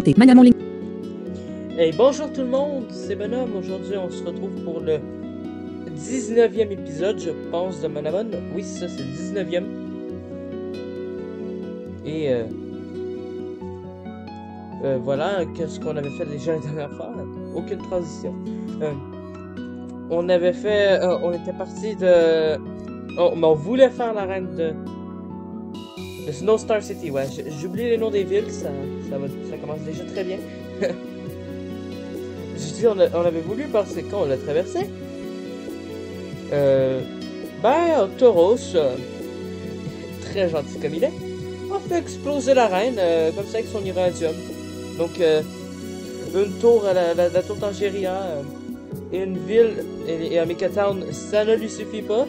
côté. Manamon Link. Hey, bonjour tout le monde, c'est Bonhomme. Aujourd'hui, on se retrouve pour le 19e épisode, je pense, de Manamon. Oui, c'est ça, c'est le 19e. Et voilà, qu'est-ce qu'on avait fait déjà la dernière fois? Aucune transition. On avait fait, on était parti de... mais on voulait faire l'arène de Snow Star City, ouais. J'oublie les noms des villes, ça commence déjà très bien. Je dis, on avait voulu parce qu'on l'a traversé. Tauros, très gentil comme il est, a fait exploser la reine, comme ça avec son irradium. Donc, une tour à la tour Tangeria, et une ville, et à Mekatown, ça ne lui suffit pas.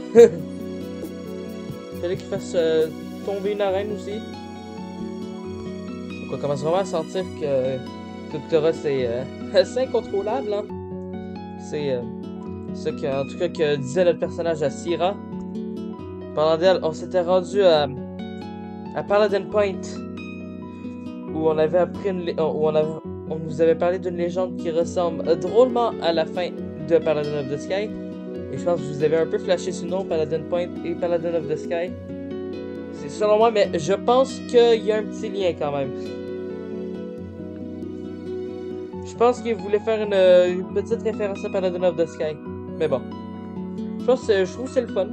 Fallait qu'il fasse tomber une arène aussi. Donc on commence vraiment à sentir que Cthulhu c'est incontrôlable, hein. C'est ce que, en tout cas, que disait notre personnage à Syrah. Pendant d'elle, on s'était rendu à Paladin Point, où on avait appris on nous avait parlé d'une légende qui ressemble drôlement à la fin de Paladin of the Sky. Et je pense que vous avez un peu flashé ce nom, Paladin Point et Paladin of the Sky. C'est selon moi, mais je pense qu'il y a un petit lien quand même. Je pense qu'il voulait faire une petite référence à Paladin of the Sky. Mais bon. Je trouve que c'est le fun.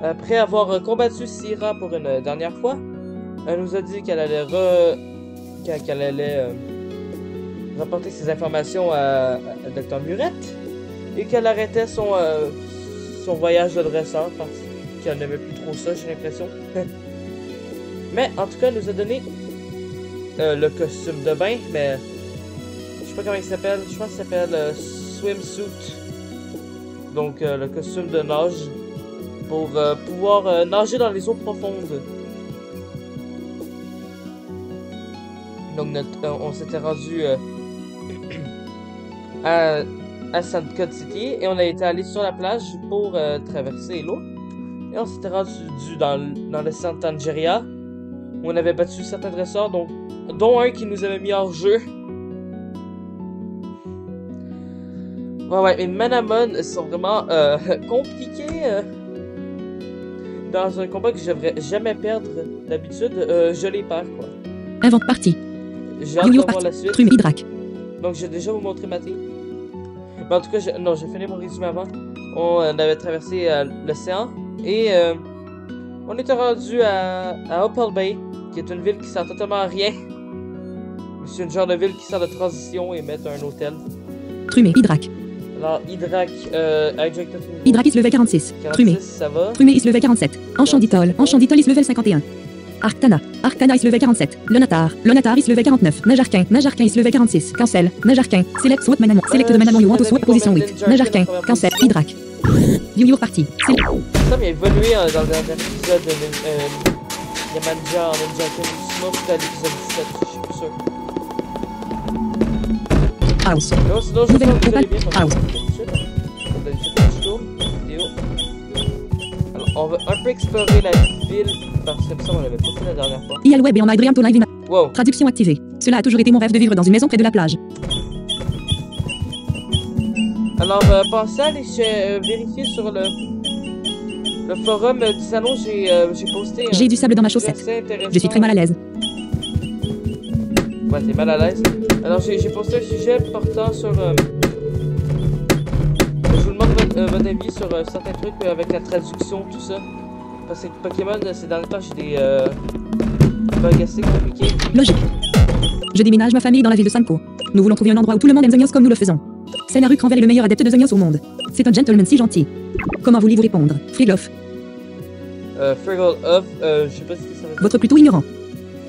Après avoir combattu Syrah pour une dernière fois, elle nous a dit qu'elle allait rapporter ses informations à Dr. Murette et qu'elle arrêtait son voyage de dresseur parce qu'elle n'aimait plus trop ça, j'ai l'impression. Mais en tout cas, elle nous a donné le costume de bain, mais je sais pas comment il s'appelle. Je pense qu'il s'appelle swimsuit. Donc le costume de nage pour pouvoir nager dans les eaux profondes. Donc on s'était rendu à Sandcott City et on a été allé sur la plage pour traverser l'eau. Et on s'était rendu dans le centre Tangeria où on avait battu certains dresseurs, dont un qui nous avait mis hors jeu. Ouais, mais Manamon sont vraiment compliqués dans un combat que je devrais jamais perdre d'habitude. Je les perds, quoi. Invente partie. J'ai hâte de voir la suite. Trume Hydrac. Donc, j'ai déjà vous montré ma team. Mais en tout cas, j'ai fini mon résumé avant. On avait traversé l'océan et on était rendu à Opal Bay, qui est une ville qui sert totalement à rien. C'est une genre de ville qui sert de transition et met un hôtel. Trumé Hydrac. Alors, Hydrac, Hydrac is level 46. Trumé. Ça va. Trumé is level 47. Enchanditol is level 51. Arctana is level 47. Lonatar is level 49. Najarquin is level 46. Cancel. Najarquin. Select SWAT Manamon. Select de Manamon you want to SWAT position 8. Najarquin. Cancel. Hydrac. View your party. Ça m'a évolué dans le dernier épisode de Yamanja en Ninja King. Sinon c'était à l'épisode 17, je suis plus sûr. House. Non, sinon je Nouvelle pense que vous allez bien. House. Alors on va un peu explorer la ville parce que ça on l'avait pas fait la dernière fois. IL Web et en Adrien Tonavina. Wow. Traduction activée. Cela a toujours été mon rêve de vivre dans une maison près de la plage. Alors, pensez à aller vérifier sur le forum du salon, j'ai posté... J'ai du sable dans ma chaussette. Je suis très mal à l'aise. Ouais, t'es mal à l'aise. Alors, j'ai posté un sujet portant sur... je vous demande votre avis sur certains trucs avec la traduction, tout ça. Parce que Pokémon, ces derniers temps, j'ai des bugs assez compliqués. Logique. Je déménage ma famille dans la ville de Sanko. Nous voulons trouver un endroit où tout le monde aime Zonios comme nous le faisons. Senaru Cranvel est le meilleur adepte de Zonios au monde. C'est un gentleman si gentil. Comment voulez-vous répondre, Frigloff? Frigloff, je sais pas ce que ça veut dire. Votre plutôt ignorant.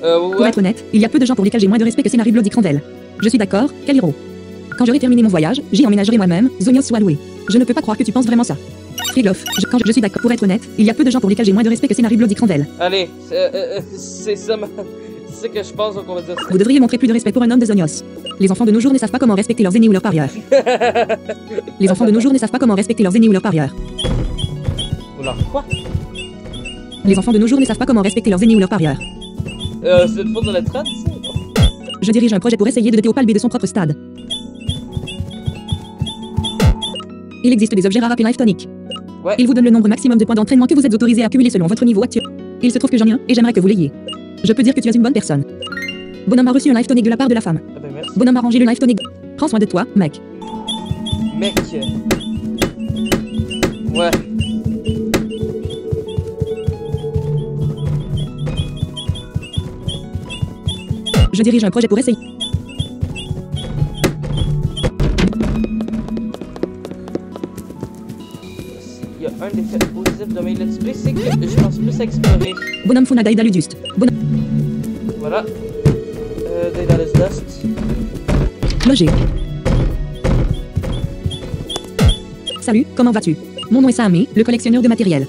Ouais. Pour être honnête, il y a peu de gens pour lesquels j'ai moins de respect que Senaru Bloody Cranvel. Je suis d'accord, Kaliro. Quand j'aurai terminé mon voyage, j'y emménagerai moi-même, Zonios soit loué. Je ne peux pas croire que tu penses vraiment ça. Frigloff, quand je suis d'accord, pour être honnête, il y a peu de gens pour lesquels j'ai moins de respect que Senaru Bloody Cranvel. Allez, c'est ça c'est ce que je pense, donc on va dire ça. Vous devriez montrer plus de respect pour un homme de Zonios. Les enfants de nos jours ne savent pas comment respecter leurs aînés ou leurs parieurs. Les enfants de nos jours ne savent pas comment respecter leurs aînés ou leurs parieurs. Ou leur quoi? Les enfants de nos jours ne savent pas comment respecter leurs aînés ou leurs parieurs. C'est une faute de la traite, ça? Je dirige un projet pour essayer de doter Opal B de son propre stade. Il existe des objets rares appelés Life Tonic. Ouais. Il vous donne le nombre maximum de points d'entraînement que vous êtes autorisé à accumuler selon votre niveau actuel. Il se trouve que j'en ai un et j'aimerais que vous l'ayez. Je peux dire que tu es une bonne personne. Bonhomme a reçu un Life Tonic de la part de la femme. Ah ben merci. Bonhomme a rangé le Life Tonic. Prends soin de toi, mec. Mec. Ouais. Je dirige un projet pour essayer. Il y a un effet positif de mes let's play, c'est que je pense plus à explorer. Bonhomme Funada Ludust. Bonhomme. Voilà. Daedalus Dust. Logé. Salut, comment vas-tu? Mon nom est Sammy, le collectionneur de matériel.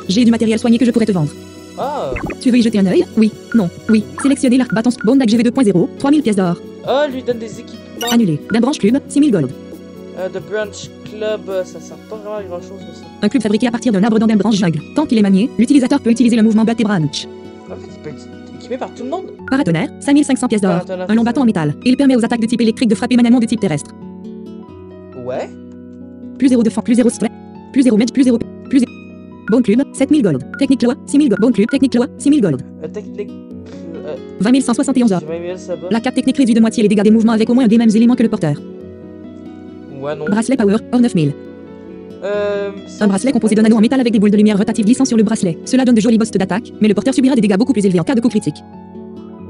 J'ai du matériel soigné que je pourrais te vendre. Ah. Tu veux y jeter un œil? Oui, non, oui. Sélectionner l'arc bâton Bond GV 2.0, 3000 pièces d'or. Ah, lui donne des équipements. Annulé. D'un branche club, 6000 gold. The Branch Club, ça sert pas vraiment à grand chose de ça. Un club fabriqué à partir d'un arbre dans d'un branche jungle. Tant qu'il est manié, l'utilisateur peut utiliser le mouvement Bat et Branch. En fait, il peut être équipé par tout le monde. Paratonnerre, 5500 pièces d'or. Paratonnerre, Un long bâton en métal. Il permet aux attaques de type électrique de frapper manuellement de type terrestre. Ouais. Plus 0 de fond, plus 0 stress. Plus 0 match, plus 0. Plus. Bon club, 7000 gold. Technique Loa, 6000 gold. Bon club, technique Loa, 6000 gold. Technique. 20 171 or. 20 000, ça va. La cape technique réduit de moitié les dégâts des mouvements avec au moins un des mêmes éléments que le porteur. Ouais, non. Bracelet Power, or 9000. Un bracelet composé d'un anneau en métal avec des boules de lumière rotatives glissant sur le bracelet. Cela donne de jolis boosts d'attaque, mais le porteur subira des dégâts beaucoup plus élevés en cas de coup critique.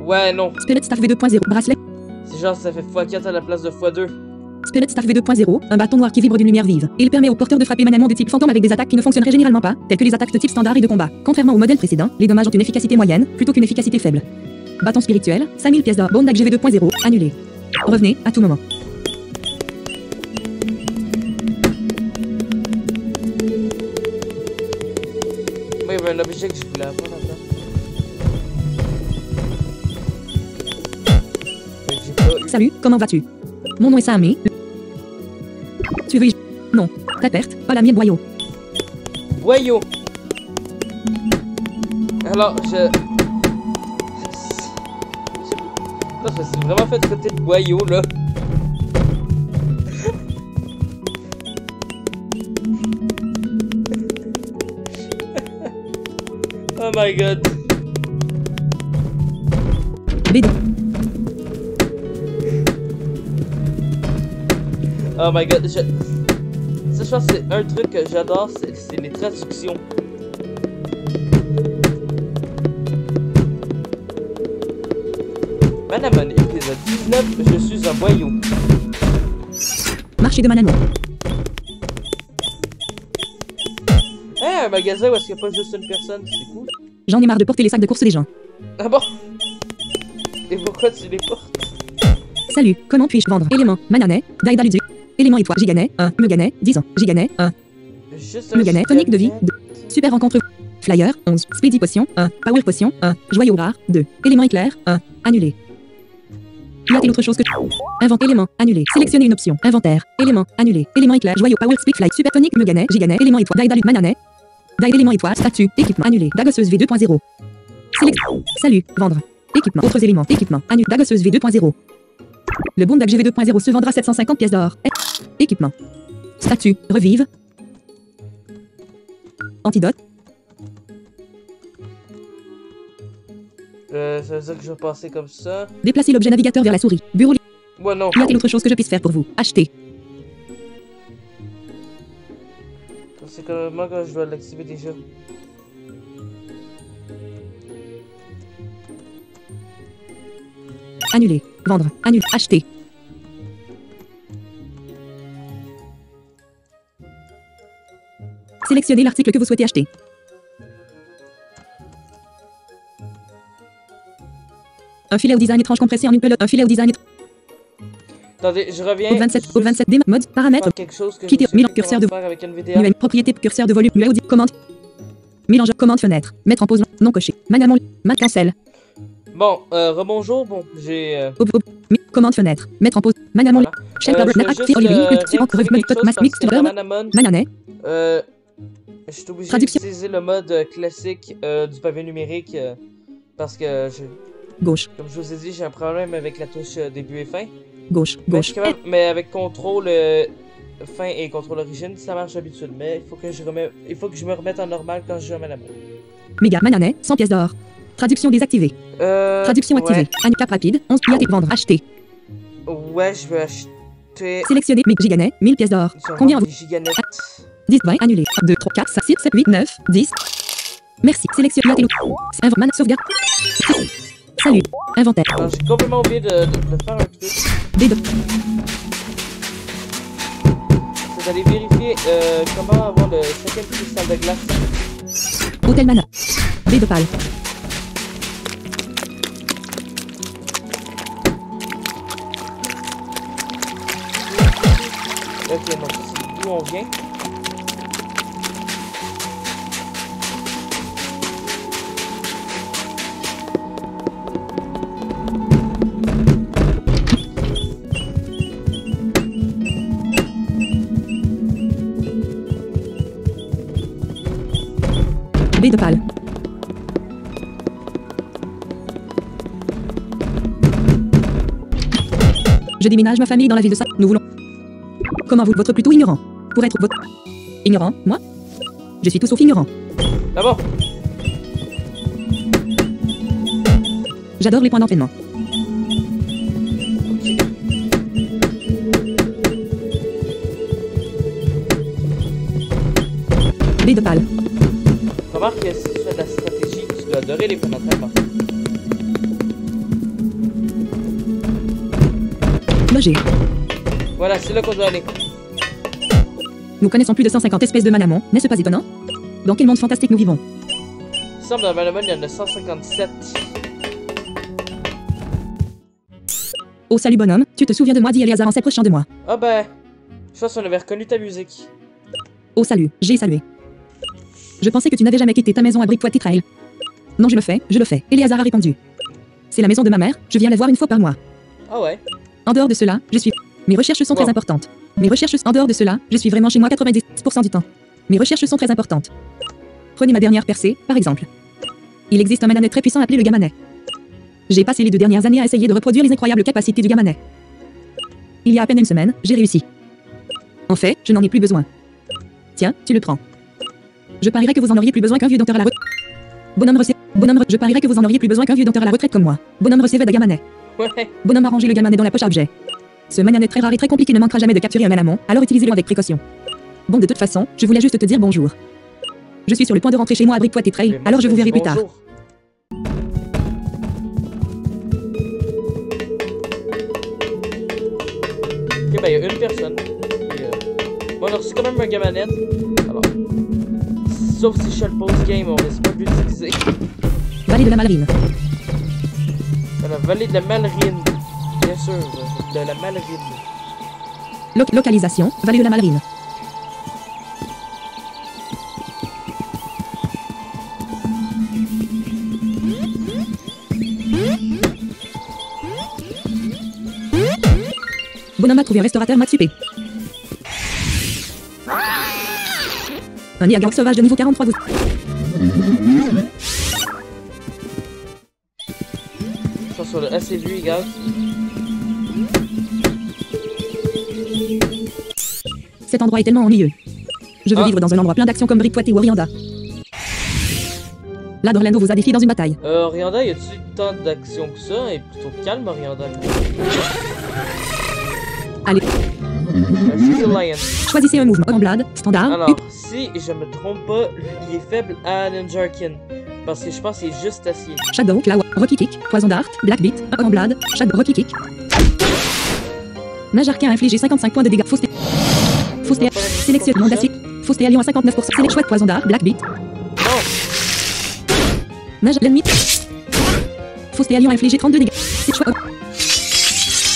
Ouais, non. Spirit Staff V2.0, bracelet. C'est genre, ça fait x4 à la place de x2. Spirit Staff V2.0, un bâton noir qui vibre d'une lumière vive. Il permet au porteur de frapper manuellement de type fantôme avec des attaques qui ne fonctionneraient généralement pas, telles que les attaques de type standard et de combat. Contrairement au modèle précédent, les dommages ont une efficacité moyenne, plutôt qu'une efficacité faible. Bâton spirituel, 5000 pièces d'or. Bond GV 2.0, annulé. Revenez, à tout moment. Moi, il y avait un objet que je voulais avoir là-dedans. Mais j'ai pas eu. Salut, comment vas-tu? Mon nom est Sammy. Tu veux y... Non. Ta perte, pas la mienne, boyau. Boyau. Alors, je... Non, je me suis vraiment fait traiter de boyau, là. Oh my god. BD. Oh my god. Ça, je pense que c'est un truc que j'adore, c'est les traductions. Manamon, épisode 19, je suis un boyau. Marché de Manamon. Un magasin où est-ce qu'il n'y a pas juste une personne, c'est cool. J'en ai marre de porter les sacs de course des gens. Ah bon? Et pourquoi tu les portes? Salut, comment puis-je vendre? Élément, Mananet, Daedaludu. Élément étoile, Giganet, 1, Meganet, 10 ans, Giganet, 1. Juste un Meganet, tonique de vie, Giganet. 2. Super rencontre. Flyer, 11. Speedy potion, 1. Power potion, 1. Joyau rare, 2. Élément éclair, 1. Annulé. Y a-t-il autre chose que... Invente, élément, annulé. Sélectionnez une option. Inventaire, élément, annulé. Élément éclair, joyau, power, speed, fly, super tonique, Meganet, Giganet, élément étoile, Daedalud, Mananet. Élément étoile, statut, équipement, annulé. Dagosseuse V 2.0. Salut, vendre. Équipement, autres éléments, équipement, annulé. Dagosseuse V 2.0. Le bon DAG V 2.0 se vendra 750 pièces d'or. Équipement. Statut, revive. Antidote. Ça veut dire que je vais passer comme ça. Déplacez l'objet navigateur vers la souris. Bureau. Ouais, non. Y a-t-il autre chose que je puisse faire pour vous? Acheter. C'est comment que je dois l'activer déjà? Annuler. Vendre. Annuler. Acheter. Sélectionnez l'article que vous souhaitez acheter. Un filet au design étrange compressé en une pelote. Un filet au design étrange. Attendez, je reviens. Au 27. Au 27 D. Mode. Paramètres. Quelque chose que Quitter. je sais Milan. pas Curseur comment de. faire avec NVDA. UM. Propriété. Curseur de volume. Audio. Commande. Mélange. Commande fenêtre. Mettre en pause. Non coché. Manuellement. Mat cancel. Bon, rebonjour. Bon, j'ai. Commande fenêtre. Mettre en pause. Manuellement. Voilà. Shell Je Power. vais Actif. juste, Revue. réactiver Revue. quelque chose Mass. parce Mix. que dans Manamon, Mananet. je suis obligé Traduction. d'utiliser le mode classique du pavé numérique parce que Gauche. Comme je vous ai dit, j'ai un problème avec la touche début et fin. Gauche. Mais, Gauche. mais avec contrôle fin et contrôle origine, ça marche d'habitude. Mais il faut que je me remette en normal quand je joue à la main. Méga Mananet, 100 pièces d'or. Traduction désactivée. Traduction activée. Ouais. Handicap rapide, 11 pièces. Vendre, acheter. Ouais, je veux acheter. Sélectionner. Giganet, 1000 pièces d'or. Je vais Combien vendre vous... des giganettes. 10, 20, annulé. 2, 3, 4, 5, 6, 7, 8, 9, 10. Merci. Sélectionner. Sauvegarde. Salut. Inventaire. Alors, j'ai complètement oublié de faire un truc. B2. C'est d'aller vérifier comment avoir le 5e cristal de glace. Hôtel Mana. B2 pâle. Ok, non, ça c'est d'où on vient. B2 pâle. Je déménage ma famille dans la ville de Sa... Nous voulons... Comment vous... Votre plutôt ignorant. Pour être votre... Ignorant, moi? Je suis tout sauf ignorant. D'abord, J'adore les points d'entraînement. B2 pâle. remarque que si tu fais de la stratégie, tu dois adorer les points d'entraînement. Loger. Voilà, c'est là qu'on doit aller. Nous connaissons plus de 150 espèces de manamon, n'est-ce pas étonnant? Dans quel monde fantastique nous vivons? Il semble dans Manamon, il y en a 157. Oh salut bonhomme, tu te souviens de moi, dit Eliazar en s'approchant de moi. Ah ben, je pense qu'on avait reconnu ta musique. Oh salut, j'ai salué. Je pensais que tu n'avais jamais quitté ta maison à Brickpoint Trail. Non, je le fais, Eliazar a répondu. C'est la maison de ma mère, je viens la voir une fois par mois. Ah ouais. En dehors de cela, je suis... Mes recherches sont très importantes. En dehors de cela, je suis vraiment chez moi 90% du temps. Mes recherches sont très importantes. Prenez ma dernière percée, par exemple. Il existe un mananet très puissant appelé le Gamanet. J'ai passé les 2 dernières années à essayer de reproduire les incroyables capacités du Gamanet. Il y a à peine une semaine, j'ai réussi. En fait, je n'en ai plus besoin. Tiens, tu le prends. Je parierais que vous en auriez plus besoin qu'un vieux docteur à la retraite. Je parierais que vous en auriez plus besoin qu'un vieux docteur à la retraite comme moi. Bonhomme recevait de Gamanet. Ouais. Bonhomme a rangé le Gamanet dans la poche à objet. Ce mananet très rare et très compliqué ne manquera jamais de capturer un manamon, alors utilisez-le avec précaution. Bon, de toute façon, je voulais juste te dire bonjour. Je suis sur le point de rentrer chez moi à Brickpoint Trail, alors je vous verrai plus tard. Ok, ben il y a une personne. Bon, on a reçu quand même un Gamanet. Alors. Sauf si je suis le post-game, on risque pas de l'utiliser. Vallée de la Malerine. La vallée de la Malerine. Bien sûr, de la Malerine. Localisation, Vallée de la Malerine. Bonhomme a trouvé un restaurateur matsupé. Un nid à gang sauvage de niveau 43 vous... Je pense sur le SCV, gars. Cet endroit est tellement ennuyeux. Je veux vivre dans un endroit plein d'action comme Brickpoint ou Orianda. Là, Orlando vous a défié dans une bataille. Orianda, y a-tu tant d'action que ça? Et plutôt calme, Orianda. Allez. Cecil Lion. Choisissez un mouvement. Omblade, standard. Alors, si je me trompe pas, il est faible à Ninjarkin. Parce que je pense qu'il est juste acier. Shadow, Claw, Rocky Kick, Poison Dart, Black Beat, Omblade, Shadow, Rocky Kick. Najarkin a infligé 55 points de dégâts. Fausté. Sélectionne nom d'acier. Fausté Allion à 59%. Select chouette, Poison Dart, Black Beat. Non. L'ennemi. Fausté Allion a infligé 32 dégâts. C'est chouette.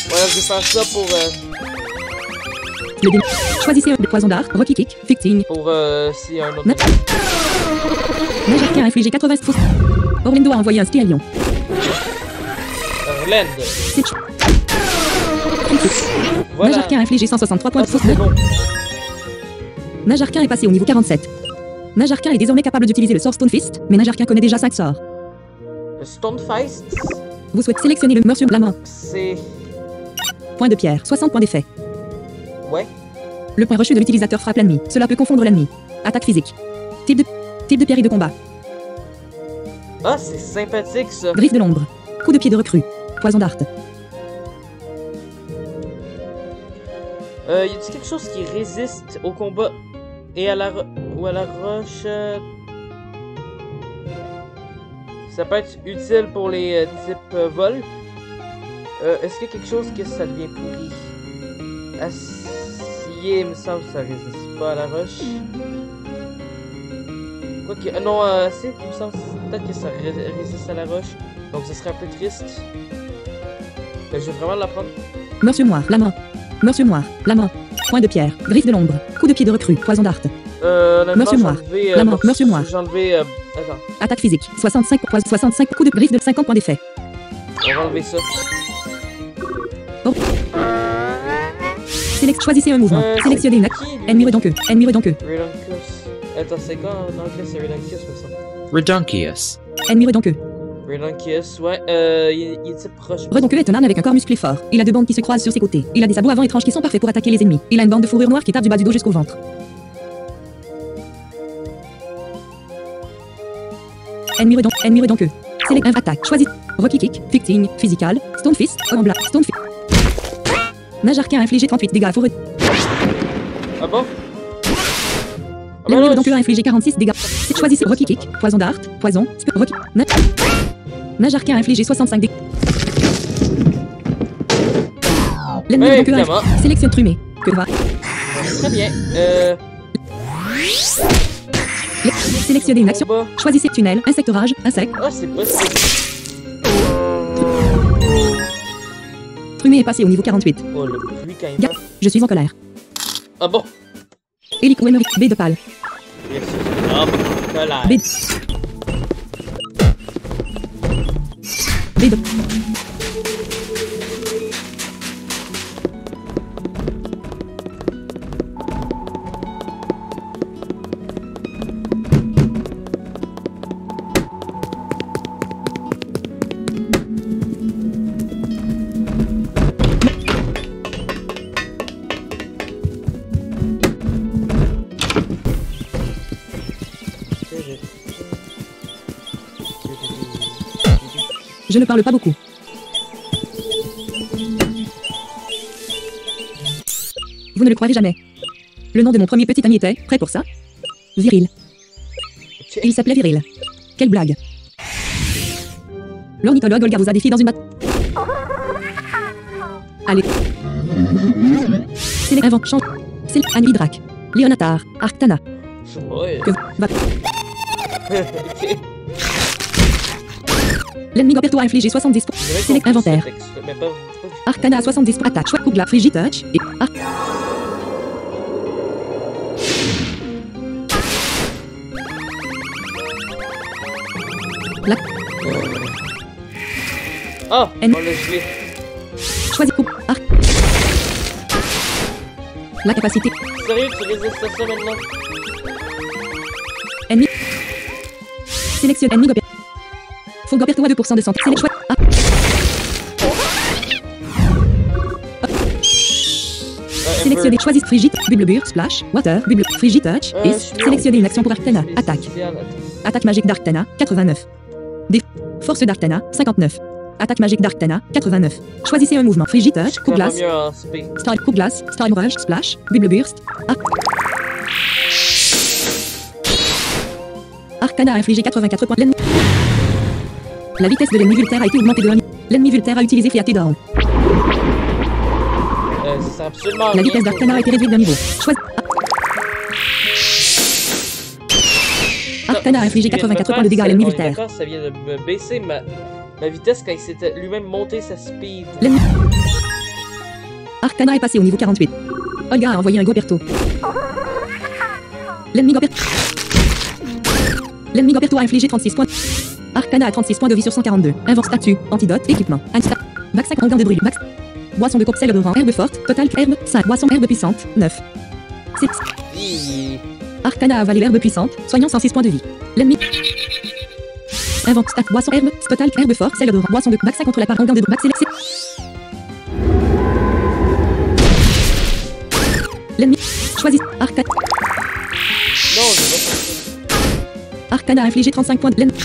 Voilà, je vais faire ça pour Le démon. Choisissez un Poison Dart, Rocky Kick, Ficting. si un autre. Najarkin a infligé 80 fausses. Orlando a envoyé un Steel Lion. Orlando. C'est chouette. Voilà. Najarkin a infligé 163 points de ça, fausses. c'est bon. Najarkin est passé au niveau 47. Najarkin est désormais capable d'utiliser le sort Stone Fist, mais Najarkin connaît déjà 5 sorts. Le Stone Fist. Vous souhaitez sélectionner le mur sur la main. C'est... Point de pierre. 60 points d'effet. Ouais. Le point reçu de l'utilisateur frappe l'ennemi. Cela peut confondre l'ennemi. Attaque physique. Type de pierre et de combat. Ah, c'est sympathique, ça. Griffe de l'ombre. Coup de pied de recrue. Poison d'Art. Y a-t-il quelque chose qui résiste au combat et à la ou à la roche? Ça peut être utile pour les types vol. Est-ce qu'il y a quelque chose que ça devient pourri? Acier, il me semble que ça résiste pas à la roche. Quoique, non, acier, il me semble peut-être que ça résiste à la roche. Donc ce serait un peu triste. Je vais vraiment l'apprendre. Mur sur noir. La main. Mur sur noir. La main. Point de pierre. Griffe de l'ombre. Coup de pied de recrue. Poison d'Art. Mur sur noir. La main. Mur sur noir. J'ai enlevé... attends. Attaque physique. 65 coups de griffe de 50 points d'effet. On va enlever ça. Oh. Choisissez un mouvement. Sélectionnez une action. Ennemi redonqueux. Ennemi redonqueux. Redonkulus. Attends, c'est quoi en anglais? C'est Redonkulus, me semble. Redonkulus. Ennemi redonqueux. Redonkulus, ouais. Il est proche. Redonkulus est un âne avec un corps musclé fort. Il a deux bandes qui se croisent sur ses côtés. Il a des sabots avant étranges qui sont parfaits pour attaquer les ennemis. Il a une bande de fourrure noire qui tape du bas du dos jusqu'au ventre. Ennemi redonqueux. Select un attaque. Choisis. Rocky Kick. Ficting. Physical. Stone Fist. Homme blanc. Stone Fist. Nage arcane infligé 38 dégâts. Ah bon? L'ennemi redonkuleux a infligé 46 dégâts. Choisissez Rocky Kick. Poison d'Art. Poison. Rocky. Nage arcane a infligé 65 dégâts. L'ennemi redonkuleux a sélectionne Trumé. Que va? Très bien. Sélectionnez une action. Choisissez tunnel, insectorage, insecte. Ah, c'est possible. Trumé est passé au niveau 48. Oh, le bruit quand il meurt. Je suis en colère. Ah bon? Hélico Emery, B de pâle. Bien sûr. Ah bon, colère. B de... Je ne parle pas beaucoup. Vous ne le croirez jamais. Le nom de mon premier petit ami était, prêt pour ça? Viril. Il s'appelait Viril. Quelle blague. L'ornithologue Olga vous a défié dans une batte. Allez. C'est les invents. C'est Anhydrak. Léonatar. Arctana. Ouais. Que va. Ok. L'ennemi Goperto a infligé 70 points. Select inventaire. Arcana a 70 points. Attaque. Choix Kougla. Frigitouch. Et La... Ah! N... On l'a gelé. Choisis coupe. Arc. La capacité. Sérieux, tu résistes à ça maintenant? Ennemi. Sélectionne ennemi Goperto. Faut Goperto à 2% de santé. Select choix. Ah. Sélectionnez. Choisis Frigit. Bubblebur. Splash. Water. Bubble. Frigitouch. Sélectionnez une action pour Arctana. Attaque. Attaque magique d'Arctana. 89. Force d'Arctana. 59. Attaque magique d'Arctana. 89. Choisissez un mouvement. Frigitouch. Coup glace. Star. Coup glace. Storm Rush. Splash. Bubble Burst. Arctana a infligé 84 points. La vitesse de l'ennemi Vultaire a été augmentée de 1. L'ennemi Vultaire a utilisé Fiaté d'Aon. C'est absolument la vitesse d'Arctana a été réduite d'un niveau. Choisis. Arctana a infligé 84 points de dégâts à l'ennemi Vultaire. D'accord, ça vient de me baisser ma vitesse quand il s'était lui-même monté sa speed. Arctana est passé au niveau 48. Olga a envoyé un Goperto. L'ennemi Goperto a infligé 36 points. Arcana a 36 points de vie sur 142. Invoque statut, antidote, équipement. Max 5 gants de brûlure. Max. Boisson de coupe sel de rang. Herbe forte. Total herbe 5. Boisson herbe puissante 9. 6. Arcana a avalé l'herbe puissante. Soignant 106 points de vie. L'ennemi. Invente. Stack. Boisson. Herbe. Spotal. Herbe fort. Sel odorant. Boisson de vaccin contre la part. Organe de vaccin. L'ennemi. Choisis. Arcana. Non, je vais pas faire ça. Arcana a infligé 35 points de l'ennemi.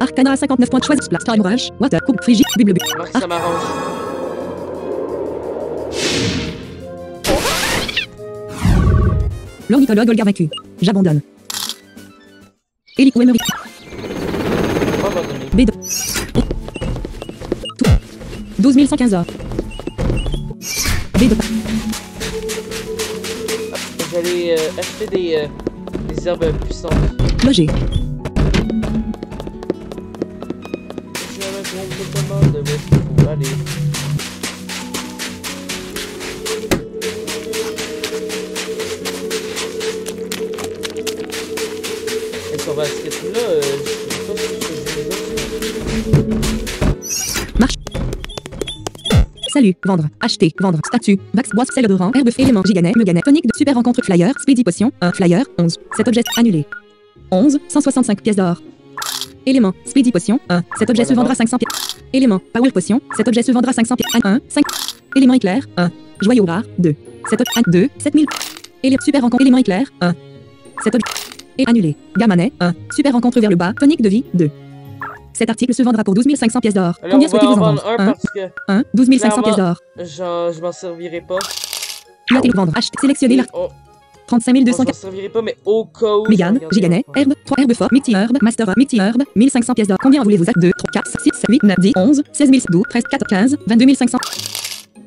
Arcana a 59 points de choisis. Blast. Time Rush. Water. Coupe. Frigide. Bible. Marc, ça m'arrange. L'ornithologue Olga vaincu. J'abandonne. Hélico Emery. Pas abandonné. B2. 12 115 heures. B2. J'allais acheter des herbes puissantes. Loger. Je me demande où est-ce qu'il faut aller. Est-ce qu'on va à ce rythme-là? Je sais pas si je fais les autres. Marche. Salut. Vendre. Acheter. Vendre. Statut. Vax. Boisse. Sel odorant. Herbe. Élément. Giganet. Meganet. Tonique de super rencontre. Flyer. Speedy potion. 1. Flyer. 11. Cet objet. Annulé. 11. 165 pièces d'or. Élément. Speedy potion. 1. Cet objet se vendra 500 pièces. Élément. Power potion. Cet objet se vendra 500 pièces. 1. 5. Élément éclair. 1. Joyau rare. 2. Cet objet. 2. 7000. Élément. Super rencontre. Élément éclair. 1. Cet objet. Et annulé. Gamanet. 1. Super rencontre vers le bas. Tonique de vie. 2. Cet article se vendra pour 12 500 pièces d'or. Alors, Combien on va souhaitez-vous en en vendre vendre? un 1. parce que 1. 12 500 pièces d'or. je m'en servirai pas. Tu as tes vendre. Acheter. Sélectionner la. Oh, 35 je 200. m'en servirai pas, mais au cas où. Mégane, je vais regarder Giganet, encore. Herbe, 3 herbes fortes, Mixi Herbe, Master Mixi Herbe, 1500 pièces d'or. Combien en voulez-vous? 2, 3, 4, 6, 7, 8, 9, 10, 11, 16 000, 12, 13, 14, 15, 22 500.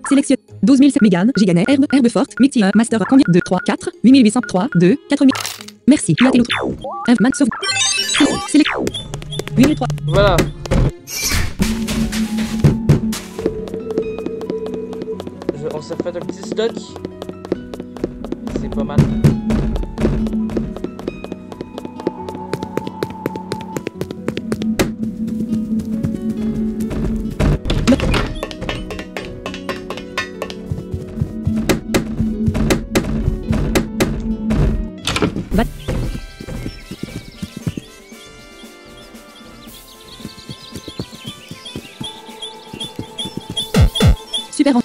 Sélectionne 12 000, Mégane, Giganet, Herbe forte, Mixi Herbe, Master Combien? 2, 3, 4, 8 800, 3, 2, 4 000. Merci. Il y a tes l'autre. Man, sauve. Sélect. 8 3. Voilà. On s'est fait un petit stock. C'est pas mal. Super en.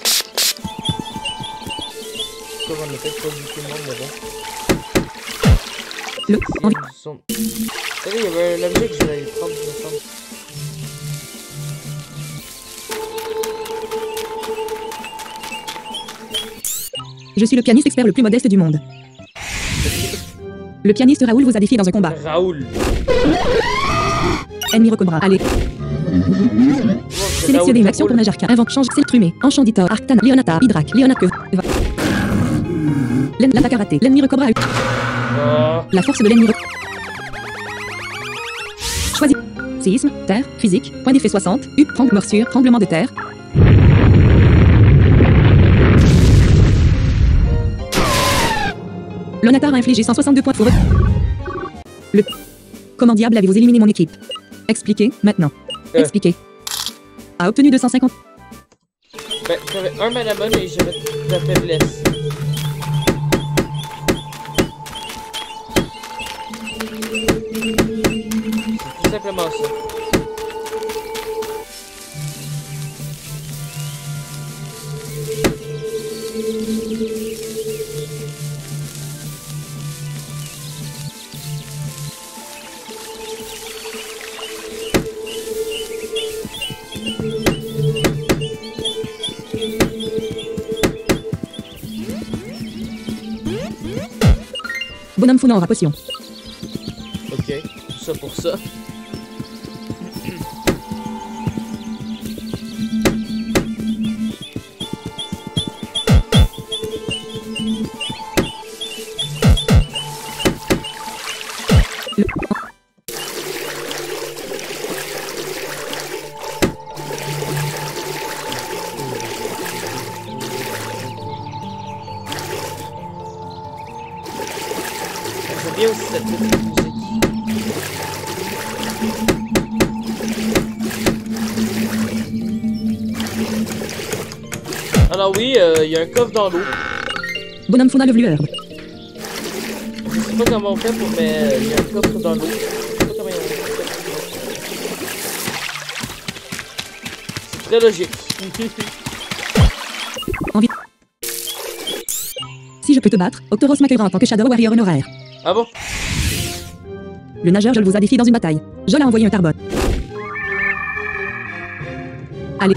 Comme on était pas du tout le monde, mais bon. Le. En. Du son. Allez, il y avait un objet que je voulais prendre, je me semble. Je suis le pianiste expert le plus modeste du monde. Le pianiste Raoul vous a défié dans un combat. Raoul. Ennemi recobra. Allez. Sélectionnez une action pour Najarka. Invente, change, Trumé, Enchanditor, Arctana, Leonatar, Hydrac, Leonaque. L'attaque a raté. L'ennemi recobra. Oh. La force de l'ennemi. Choisis. Séisme, terre, physique, point d'effet 60, morsure, tremblement de terre. L'Onatar a infligé 162 points pour eux. Le. Comment diable avez-vous éliminé mon équipe? Expliquez, maintenant. Expliquez. A obtenu 250. Ben, j'avais un manamon et j'avais de la faiblesse. C'est tout simplement ça. Bonhomme foulant aura potion. Ok, tout ça pour ça. Le. J'aime bien aussi cette petite musique. Alors oui, il y a un coffre dans l'eau. Bonhomme foulant le vlueur. Je sais pas comment on fait pour, mais il y a un coffre dans l'eau. Je sais pas Très logique. Envie. Si je peux te battre, Octoros m'accueillera en tant que Shadow Warrior honoraire. Ah bon? Le nageur Jol vous a défié dans une bataille. Jol a envoyé un tarbot. Allez.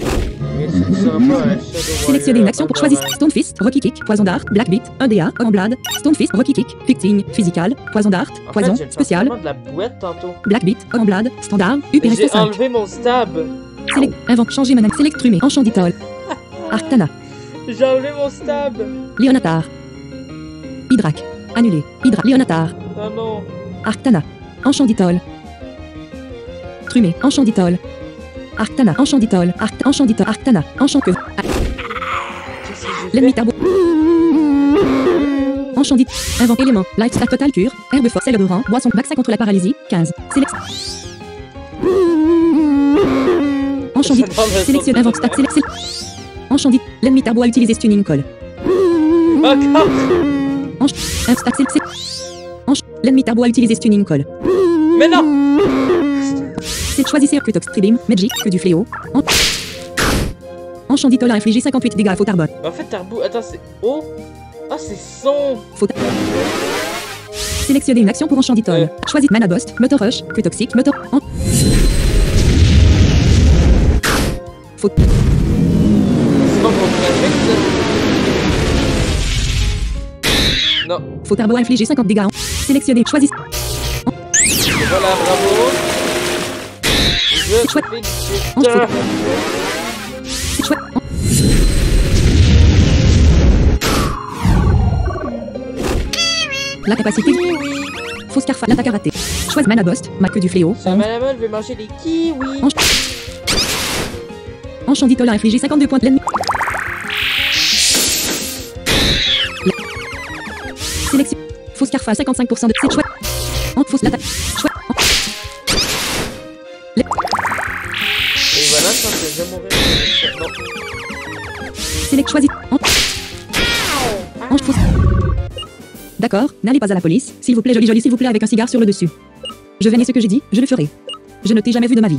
Mais ce ne sera pas un Shadow Sélectionnez une action Warrior pour choisir honoraire. Stonefist, Rocky Kick, Poison Dart, Black Beat, 1DA, Blade, Stonefist, Rocky Kick, Picting, Physical, Poison Dart, En Poison, fait, j'ai Spécial, de la boîte tantôt. Black Beat, Blade, Standard, UP J'ai reste 5. enlevé mon stab. Select, invente, changer manam, select, trumé, enchant d'Itol. Arctana, J'ai enlevé mon stab. Léonatar. Hydrac, annulé, Léonatar, Ah non. Arctana, enchant d'Itol. Trumé, enchant d'Itol. Arctana, enchant d'Itol, enchant d'Itol, Arctana, enchant que. Qu'est-ce que j'ai L'ennemi fait? tarbo. Enchant d'Itol. Invente élément, lifestyle total cure, herbe force, sel odorant, boisson, vaccin contre la paralysie, 15. Select. Enchant d'Itol. Sélectionne, invente, stat, select. Enchant d'Itol. L'ennemi tarbo a utilisé stunning call. Encore. Stat, select. L'ennemi tarbo a utilisé stunning call. Mais non. Choisissez Plutox Tribim, Magic, que du fléau. Enchant d'Itol a infligé 58 dégâts à faux tarbot. En fait, Tarbou, attends, c'est haut. Ah, c'est son. Faux. Sélectionnez une action pour Enchant d'Itol. Choisissez Mana Burst, Motor Rush, que toxique, Motor. Faux. C'est bon pour le Non. Faux Tarbo a infligé 50 dégâts. Sélectionnez, choisissez. Voilà, bravo. Je chouette. félicite. Chouette. La capacité. Fausse Carfa, l'attaque a raté. Choisis Mana Burst, ma queue du fléau. Ça m'a la je vais manger des kiwis. Enchant d'Itol a infligé 52 points de l'ennemi. Sélection. Fausse Carfa, 55% de. C'est chouette. Fausse l'attaque. Chouette. Et voilà, je pense que je vais mourir. Non. Select choisi. Ange fausse. D'accord, n'allez pas à la police. S'il vous plaît, joli, s'il vous plaît, avec un cigare sur le dessus. Je vais nier ce que j'ai dit, je le ferai. Je ne t'ai jamais vu de ma vie.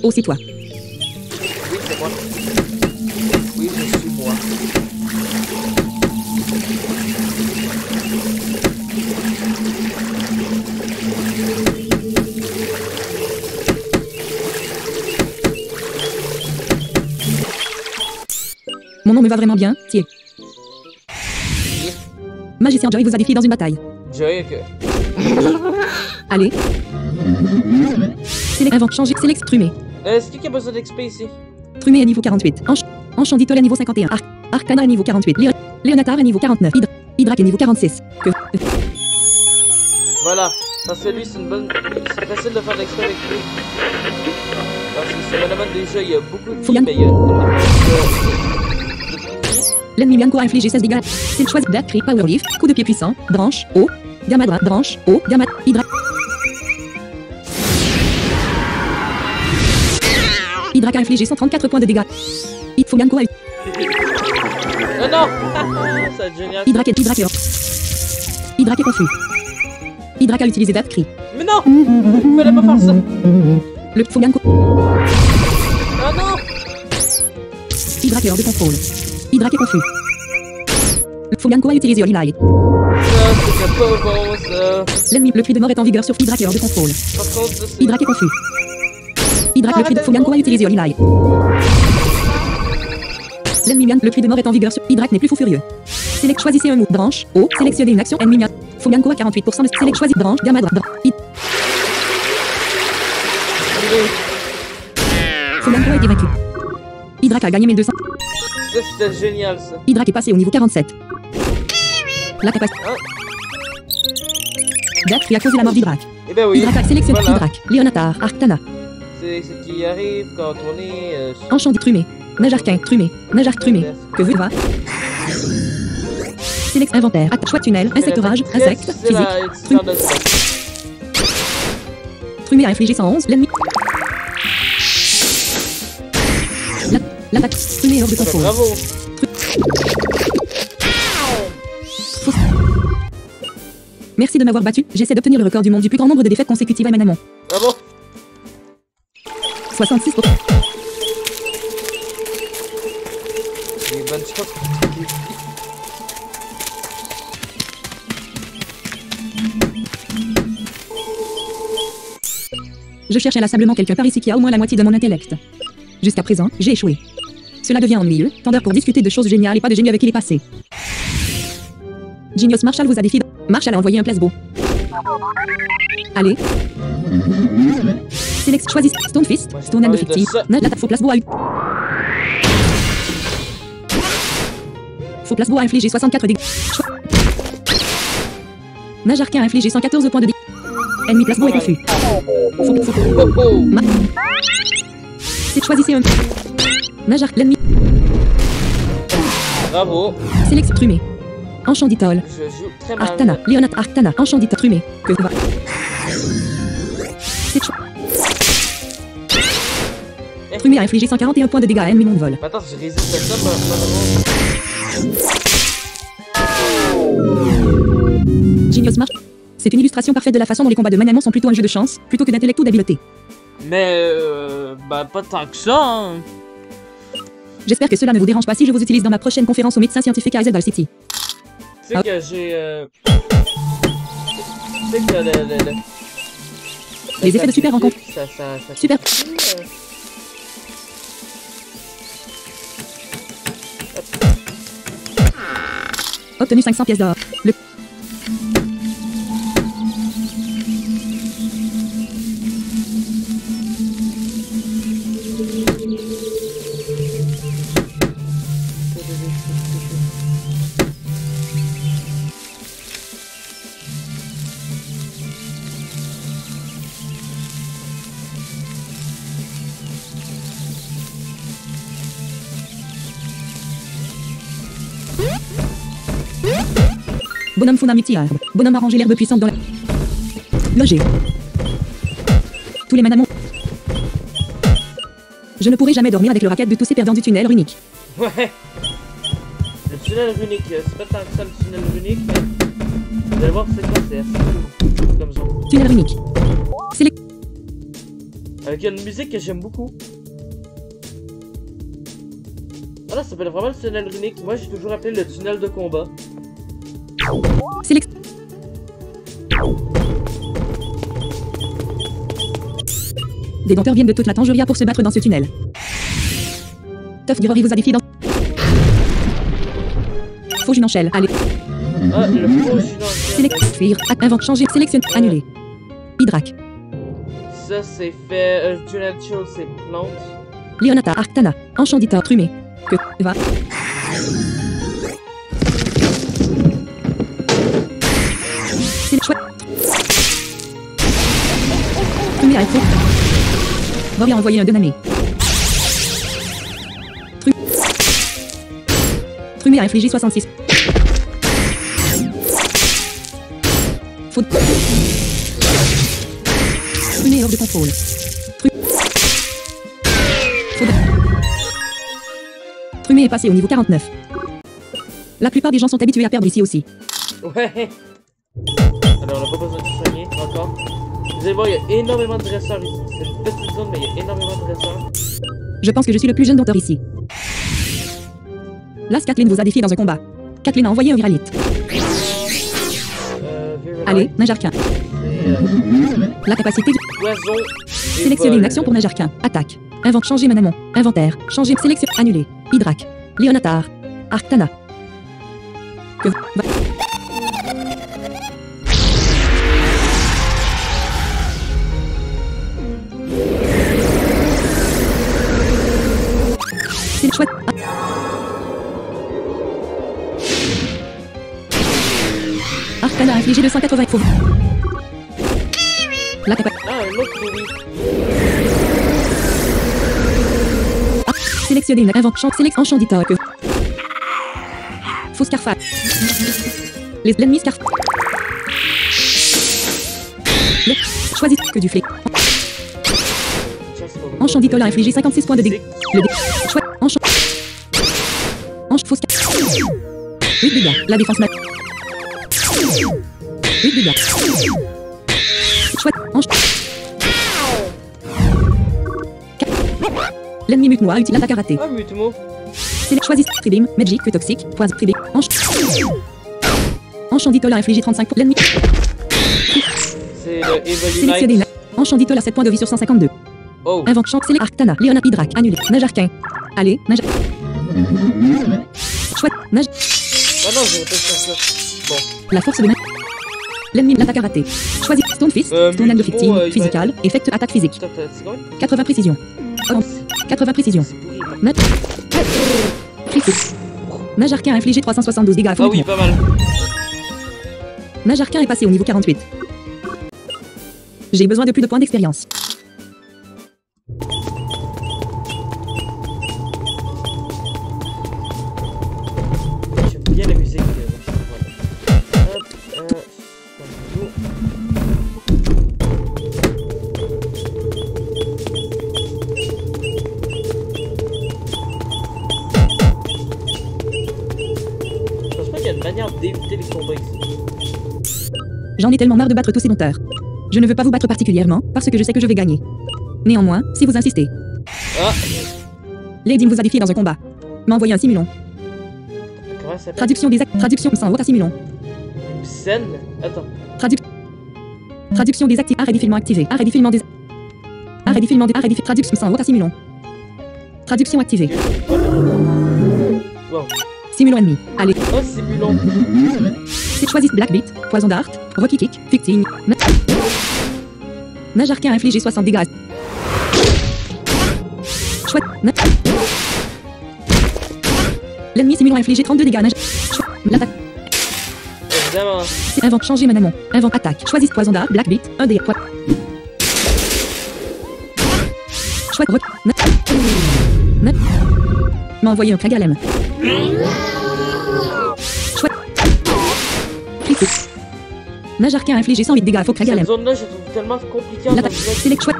Oh, c'est toi. Oui, c'est moi. Oui, je suis moi. Mon nom me va vraiment bien, tiens. Magicien Joy vous a défié dans une bataille. Joy, ok. Allez. Select, invente, changer, select, trumé. Est-ce qu'il y a besoin d'XP ici? Trumé est niveau 48. Enchant d'Itol est niveau 51. Arcana est niveau 48. Léonatar est niveau 49. Hydrac est niveau 46. Que... Voilà. Parce que lui, c'est une bonne... C'est facile de faire de l'XP avec lui. Parce que c'est vraiment déjà, il y a beaucoup de vie, mais il y a... L'ennemi Bianco a infligé 16 dégâts. C'est le choix d'Act, Cri, Power Leaf, coup de pied puissant, branche, haut, Gamadra, branche, haut, Gamad, Hydrac. Hydrac a infligé 134 points de dégâts. Bianco a eu. Oh non. Ça va être génial. Hydrac est confus. Hydrac a utilisé Date Cri. Mais non. Il fallait pas faire ça. Le Bianco. Oh non. Hydrac est hors de contrôle. Hydrac est confus. Le Bianco a utilisé Holy Light. Ça, c'était pas bon, ça. L'ennemi, le cri de mort est en vigueur sur Hydrac est hors de contrôle. Par contre, ça, c'est... Hydrac est confus. Hydrac, le cri de Bianco a utilisé Holy Light. L'ennemi le cri de mort est en vigueur sur Hydrac n'est plus fou furieux. Select, choisissez un mot, branche, haut, sélectionnez une action, ennemi Bianco a 48% de select, choisis branche, Gamadra, Bianco a été vaincu. Hydrac a gagné 1200. Ça, c'était génial, ça. Hydrac est passé au niveau 47. La capacité. Date qui a causé la mort d'Hydrac. Eh ben oui. Hydrac a sélectionné Voilà. Hydrac, Léonatar, Arctana. C'est ce qui arrive quand on est... Enchant trumé. Nage arcane, trumé. Nage arc trumé. Que veut va Select inventaire. Choix tunnel. Insectorage. Insecte. Physique. Trumé a infligé 111. L'ennemi. L'attaque. Trumé est hors de contrôle. Bravo. Merci de m'avoir battu. J'essaie d'obtenir le record du monde du plus grand nombre de défaites consécutives à Manamon. Bravo. 66 pour... Les bonnes choses. Je cherche inlassablement quelqu'un par ici qui a au moins la moitié de mon intellect. Jusqu'à présent, j'ai échoué. Cela devient ennuyeux, tant d'heures pour discuter de choses géniales et pas de génie avec qui les passer. Genius Marshall vous a défié. Marshall a envoyé un placebo. Allez. Select, choisis Stonefist, Stone End fictive. L'attaque faux placebo a eu. Faux placebo a infligé 64 dégâts. Mage arcane a infligé 114 points de dégâts. Ennemi placebo est confus. Choisissez un. Mage arcane, l'ennemi. Bravo. Select Trumé. Enchant d'Itol. Je joue très mal. Arctana, Léonat, Arctana, Enchant d'Itol, Trumé. Que va. Trumé a infligé 141 points de dégâts à ennemi non vol. Attends, je résiste à ça, Genius March. C'est une illustration parfaite de la façon dont les combats de Manamon sont plutôt un jeu de chance, plutôt que d'intellect ou d'habileté. Mais bah pas tant que ça, hein. J'espère que cela ne vous dérange pas si je vous utilise dans ma prochaine conférence au médecin scientifique à Hazelball City. Tu sais que j'ai tu sais que les effets de super rencontre. Ça Super. Obtenu 500 pièces d'or. Le... Bonhomme fauna multi-arbre. Bonhomme arrangé l'herbe puissante dans la... Loger. Tous les manamons. Je ne pourrai jamais dormir avec le racket de tous ces perdants du tunnel runique. Ouais. Le tunnel runique, c'est pas tant que ça le tunnel runique, mais... Vous allez voir c'est quoi, c'est assez cool. Comme ça. Tunnel runique. Select. Avec une musique que j'aime beaucoup. Voilà, ça s'appelle vraiment le tunnel runique. Moi j'ai toujours appelé le tunnel de combat. Select. Des dompteurs viennent de toute la Tangeria pour se battre dans ce tunnel. Tough Girory vous a défié dans... Faux Junanchel, allez. Ah, le faux Junanchel. Select, fuir, invente, changer, sélectionne, annuler. Hydrac. Ça c'est fait, Junanchel c'est plante. Leonata, Arctana, Enchanditor, Trumé. Que va. C'est le choix. Trumé a été. Rory a envoyé un Denamé. Trumé a infligé 66. Faute. Trumé est hors de contrôle. Trumé est passé au niveau 49. La plupart des gens sont habitués à perdre ici aussi. Ouais. Alors on n'a pas besoin de soigner encore. Vous allez voir, il y a énormément de dresseurs ici. C'est une petite zone, mais il y a énormément de dresseurs. Je pense que je suis le plus jeune dompteur ici. Las Kathleen vous a défié dans un combat. Kathleen a envoyé un viralite. Allez, nage arcane. La capacité du... Poison. Sélectionnez une action pour nage arcane. Attaque. Invente, changer manamon. Inventaire. Changer, sélection, annuler. Hydrac. Léonatar. Arctana. Que... C'est le chouette. Arcana a infligé 280 faux. La capacité. Ah, un autre oui. Sélectionnez une invente champ, sélection enchanditor que. Faux scarfa. L'ennemi scarfa. Choisis que du flic. Enchanditor a infligé 56 points de dégâts. Le dé. Choix. Faux scarfa. 8 dégâts. La défense mat. 8 dégâts. Choix. L'ennemi Mutmoa utilise l'attaque ratée. Ah, Mutmo. Choisis Tribim, Magic, feu toxique, poison, Tribim, Enchanditol a infligé 35 points. L'ennemi. C'est le Evoli Sélectionner Knight. Enchanditol a 7 points de vie sur 152. Oh. Invente champ, Select Arctana, Léona Hydrac, annulé. Nage arcane. Allez, nage. Chouette, nage. Ah non, j'ai pas faire ça. Bon. La force de l'ennemi, l'attaque a raté. Choisis Stonefist, Stone de Mutmo, victime, physical, effect attaque physique. Putain, c'est quand même 80 précision. Oh, 80 précision. c'est pourri. Nage. Critique. Nage arcane a infligé 372 dégâts à Ah fond. oui, pas mal. Nage arcane est passé au niveau 48. J'ai besoin de plus de points d'expérience. J'aime bien la musique. Voilà. Hop, je pense pas qu'il y a une manière d'éviter les combats ici. J'en ai tellement marre de battre tous ces menteurs. Je ne veux pas vous battre particulièrement, parce que je sais que je vais gagner. Néanmoins, si vous insistez. Ah, Lady vous a défié dans un combat. M'a envoyé un simulon. comment ça s'appelle? Traduction des actes. Traduction sans vote à simulon. Scène? Attends. Traduction des actifs. Arrêt défilement activé. Arrêt défilement des. Arrêt défilement des. Arrêt défilement. Traduction sans vote à simulon. Traduction activée. Wow. Simulon ennemi. Allez. Oh, simulon. C'est choisis Blackbeat, Poison Dart, Rocky Kick, Ficting. Nage arcane a infligé 60 dégâts. Chouette. L'ennemi simulon a infligé 32 dégâts. Nage. L'attaque. Évidemment. Invente changer manamon. Invente attaque. Choisis Poison Dart, Blackbeat, 1 dégât. Chouette. M'a envoyé un Kragalem. Chouette. Critique. Nage arcane a infligé 108 dégâts à faux Kragalem. Cette zone-là, je trouve tellement compliquée en L'attaque. Select chouette.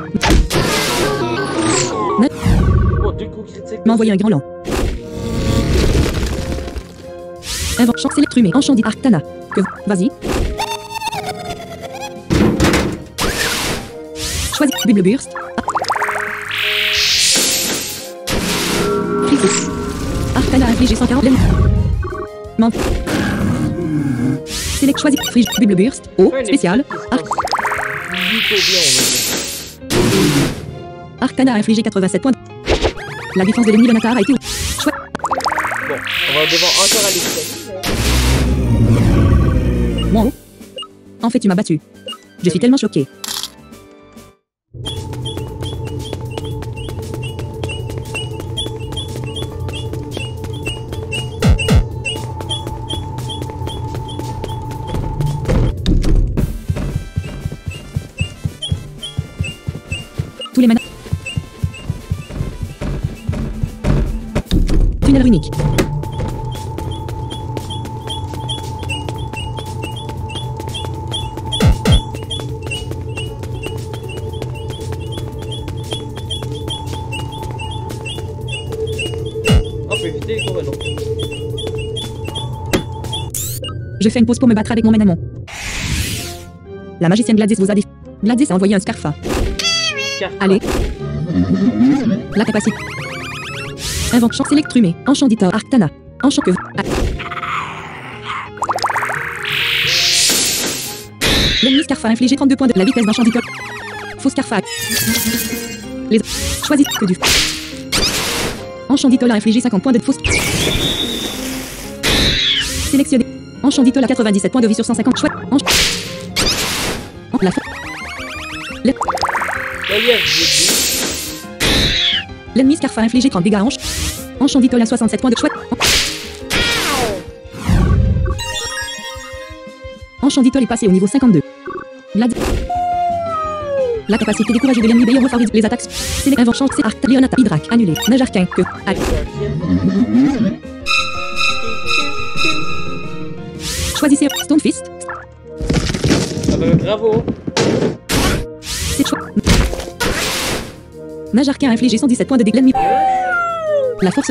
Bon, 2 coups critiques. M'a envoyé un grand lent. Invente champ select rumé. Enchandit Arctana. Que. Vas-y. Choisis Bubble Burst. Critique. Arcana a infligé 140 l'ennemi. M'en. Select choisis Frige Bubble Burst. O. Spécial. Plutôt bien, on va dire. Arcana a infligé 87 points. La défense de l'ennemi Lonatar a été. Chouette. Bon, on va devoir encore aller ici. Moi. En fait, tu m'as battu. Je suis tellement choqué. Tous les manas. Tunnel runique. On peut éviter les combats longs. Je fais une pause pour me battre avec mon manamon. La magicienne Gladys vous a dit. Gladys a envoyé un Scarfa. Allez. La capacité. Invente champ select rumé. Enchanditor Arctana. Enchant que. L'ennemi Scarfa a infligé 32 points de la vitesse d'Enchanditor. Faux Scarfa. Les. Choisis que du. Enchanditol a infligé 50 points de fausse. Sélectionné. Enchanditol a 97 points de vie sur 150. Chouette. La. D'ailleurs, j'ai dit. L'ennemi Scarfa a infligé 30 dégâts à Enchanditol a 67 points de chouette. Enchanditol est passé au niveau 52. La capacité découragée de l'ennemi Bayor favorise les attaques. Select invent chance Arc Leonata Hydrac annulé. Nage arcane que. Choisissez Stonefist. Ah bah bravo. C'est chouette. Nage arcane a infligé 117 points de dégâts. L'ennemi. La force.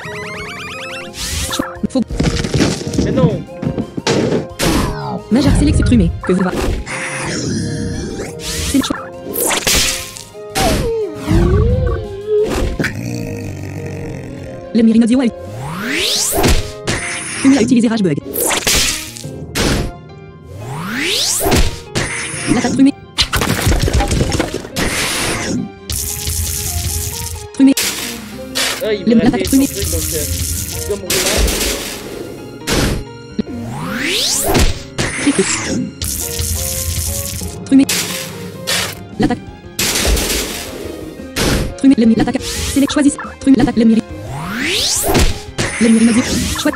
Faut. Mais non. Nage arc select supprimé. Que va. C'est le choix. L'ennemi Rhinodio a utilisé Rage Bug. L'attaque Trumé. Trumé. Ah, il me raté son truc, donc comme roulage. Trumé. L'attaque. Trumé. L'ennemi. L'attaque. Select. Choisissez. Trumé. L'attaque. L'ennemi. L'ennemi Rhinodio. Chouette.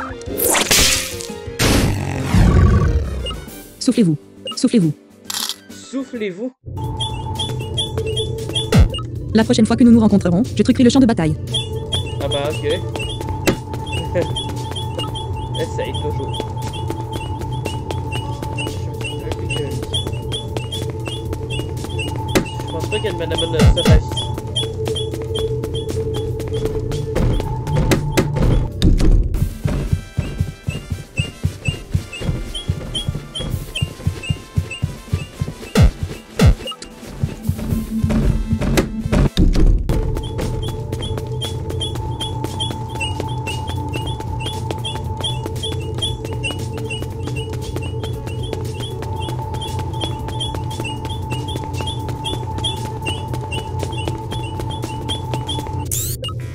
Soufflez-vous. Soufflez-vous. Soufflez-vous. La prochaine fois que nous nous rencontrerons, je truquerai le champ de bataille. Ah bah ok. Essaye toujours. Je pense pas qu'il y a une madame de sauvage.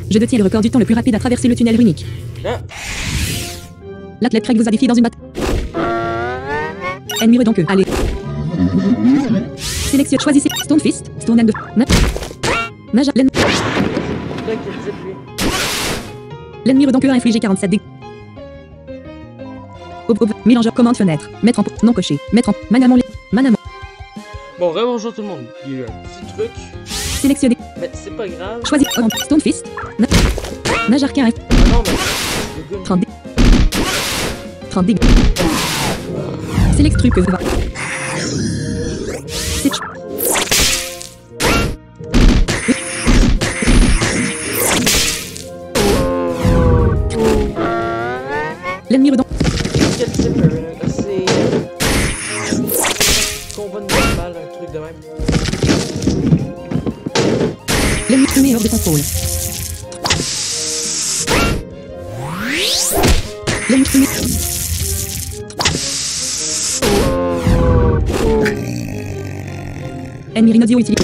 Je détiens le record du temps le plus rapide à traverser le tunnel runique. Ah. L'athlète Craig vous a défié dans une bataille. Ennemi redonqueux. Allez. Sélectionne. Choisissez. Stone Fist. Stone Hand. Nage. L'ennemi redonqueux a infligé 47 dégâts. Mélangeur. Commande fenêtre. Mettre en. Non coché. Mettre en. Manamon. Manamon. Bon, bonjour tout le monde. Il y a eu un petit truc. Sélectionner. Mais c'est pas grave. Choisis. Stone Fist. Nage arcane. Ah non, mais. 30 dégâts. 30 dégâts. Select truc que va. L'ennemi redonqueux. Quel type c'est. Combat normal, un truc de même. L'ennemi Trumé est hors de contrôle. L'ennemi Trumé. Ennemi Rhinodio utilisé.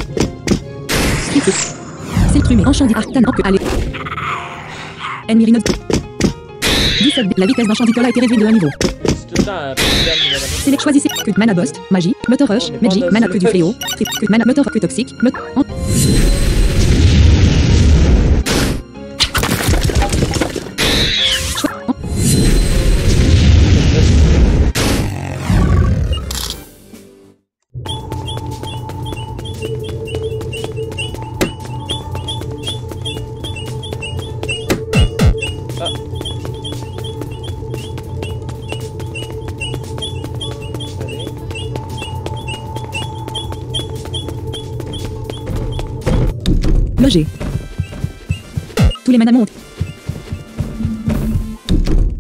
C'est le Trumé. Enchanté Arcane en queue. Allez. Ennemi Rhinodio. 17. La vitesse d'enchantical a été réduite de 1 niveau. C'est tout le temps Select. Choisissez. Que mana Bost. Magie. Motor Rush. Magic. Mana que du fléau. Que mana motor que toxique. Loger. Tous les manas montent.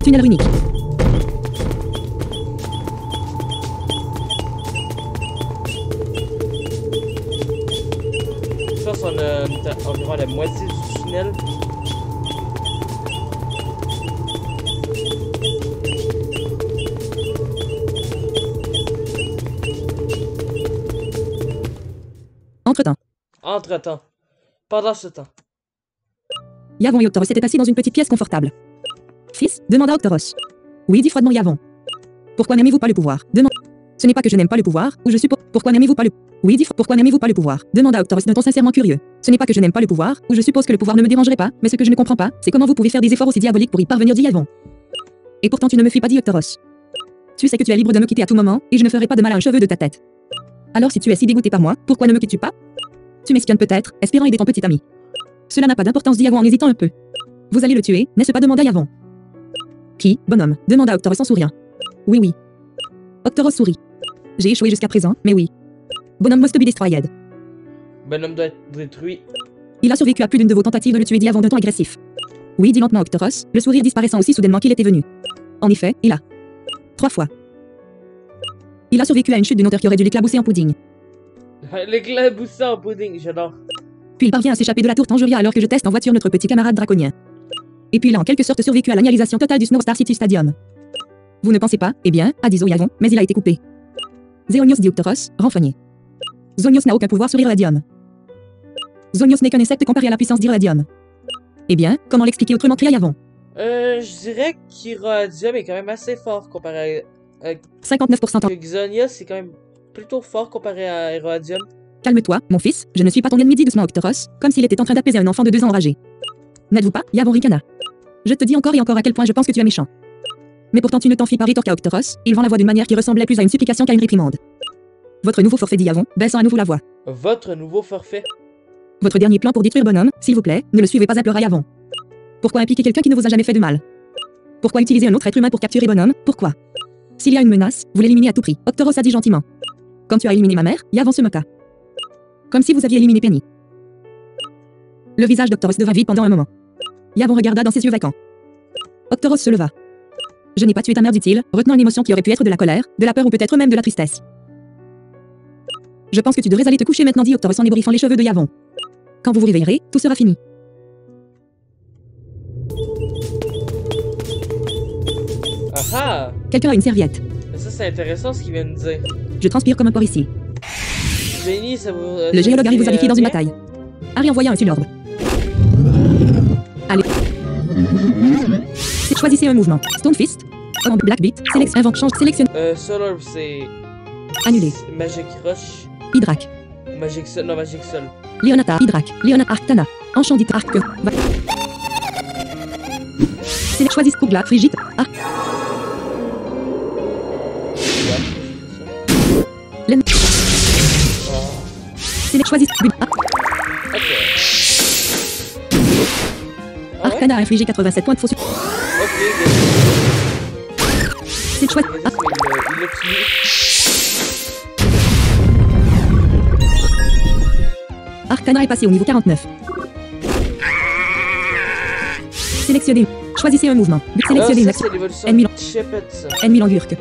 Tunnel unique. Je pense qu'on a environ la moitié du tunnel. Entre-temps. Entre-temps. Pendant ce temps. Yavon et Octoros étaient assis dans une petite pièce confortable. Fils, demanda Octoros. Oui, dit froidement Yavon. Pourquoi n'aimez-vous pas le pouvoir? Demande. Ce n'est pas que je n'aime pas le pouvoir, ou je suppose. Pourquoi n'aimez-vous pas le. Oui, dit. Pourquoi n'aimez-vous pas le pouvoir? Demanda Octoros d'un ton sincèrement curieux. Ce n'est pas que je n'aime pas le pouvoir, ou je suppose que le pouvoir ne me dérangerait pas, mais ce que je ne comprends pas, c'est comment vous pouvez faire des efforts aussi diaboliques pour y parvenir, dit Yavon. Et pourtant tu ne me fuis pas, dit Octoros. Tu sais que tu es libre de me quitter à tout moment, et je ne ferai pas de mal à un cheveu de ta tête. Alors si tu es si dégoûté par moi, pourquoi ne me quittes-tu pas? Tu m'espionnes peut-être, espérant aider ton petit ami. Cela n'a pas d'importance, dit Yavon en hésitant un peu. Vous allez le tuer, n'est-ce pas? Demanda Yavon. Qui, bonhomme? Demanda Octoros en souriant. Oui, oui. Octoros sourit. J'ai échoué jusqu'à présent, mais oui. Bonhomme must be destroyed. Bonhomme doit être détruit. Il a survécu à plus d'une de vos tentatives de le tuer, dit Yavon d'un ton agressif. Oui, dit lentement Octoros, le sourire disparaissant aussi soudainement qu'il était venu. En effet, il a. 3 fois. Il a survécu à une chute d'une hauteur qui aurait dû l'éclabousser en pudding. L'éclaboussé en pudding, j'adore. Puis il parvient à s'échapper de la tour Tangeria alors que je teste en voiture notre petit camarade draconien. Et puis il a en quelque sorte survécu à l'annihilation totale du Snow Star City Stadium. Vous ne pensez pas? Eh bien, a dit Zoyavon, mais il a été coupé. Zéonios dit Octoros, renfrogné. Zonios n'a aucun pouvoir sur Irradium. Zonios n'est qu'un insecte comparé à la puissance d'Irradium. Eh bien, comment l'expliquer autrement Kriayavon? Je dirais qu'Irradium est quand même assez fort comparé à... 59% que Xonios c'est quand même plutôt fort comparé à Irradium. Calme-toi, mon fils, je ne suis pas ton ennemi, dit doucement Octoros, comme s'il était en train d'apaiser un enfant de 2 ans enragé. N'êtes-vous pas, Yavon ricana? Je te dis encore et encore à quel point je pense que tu es méchant. Mais pourtant tu ne t'en fis pas, rétorqua Octoros, il vend la voix d'une manière qui ressemblait plus à une supplication qu'à une réprimande. Votre nouveau forfait, dit Yavon, baissant à nouveau la voix. Votre nouveau forfait? Votre dernier plan pour détruire Bonhomme, s'il vous plaît, ne le suivez pas, implora Yavon. Pourquoi impliquer quelqu'un qui ne vous a jamais fait de mal? Pourquoi utiliser un autre être humain pour capturer Bonhomme? Pourquoi? S'il y a une menace, vous l'éliminez à tout prix, Octoros a dit gentiment. Comme tu as éliminé ma mère, Yavon se moqua. Comme si vous aviez éliminé Penny. Le visage d'Octoros devint vide pendant un moment. Yavon regarda dans ses yeux vacants. Octoros se leva. Je n'ai pas tué ta mère, dit-il, retenant une émotion qui aurait pu être de la colère, de la peur ou peut-être même de la tristesse. Je pense que tu devrais aller te coucher maintenant, dit Octoros en ébouriffant les cheveux de Yavon. Quand vous vous réveillerez, tout sera fini. Ah! Quelqu'un a une serviette. Ça c'est intéressant ce qu'il vient de dire. Je transpire comme un porc ici. Benny, ça vous... Le géologue arrive vous a défié dans une bataille. Harry envoya un Sulorbe. Allez. Choisissez un mouvement. Stonefist. Blackbeat. Invente. Change. Sélectionne. Solar, c'est... Annulé. Magic Rush. Hydrac. Magic Sol. Non, Magic Sol. Léonata. Hydrac. Léona. Arctana. Enchandit. Arc. Choisis Kougla. Frigide. Arc. Len. Choisis. Ok. Arcana a infligé 87 points de faux. Ok. C'est chouette. Il l'a tué. Arcana est passé au niveau 49. Sélectionnez. Choisissez un mouvement. Sélectionnez une action. Ennemi Langurk.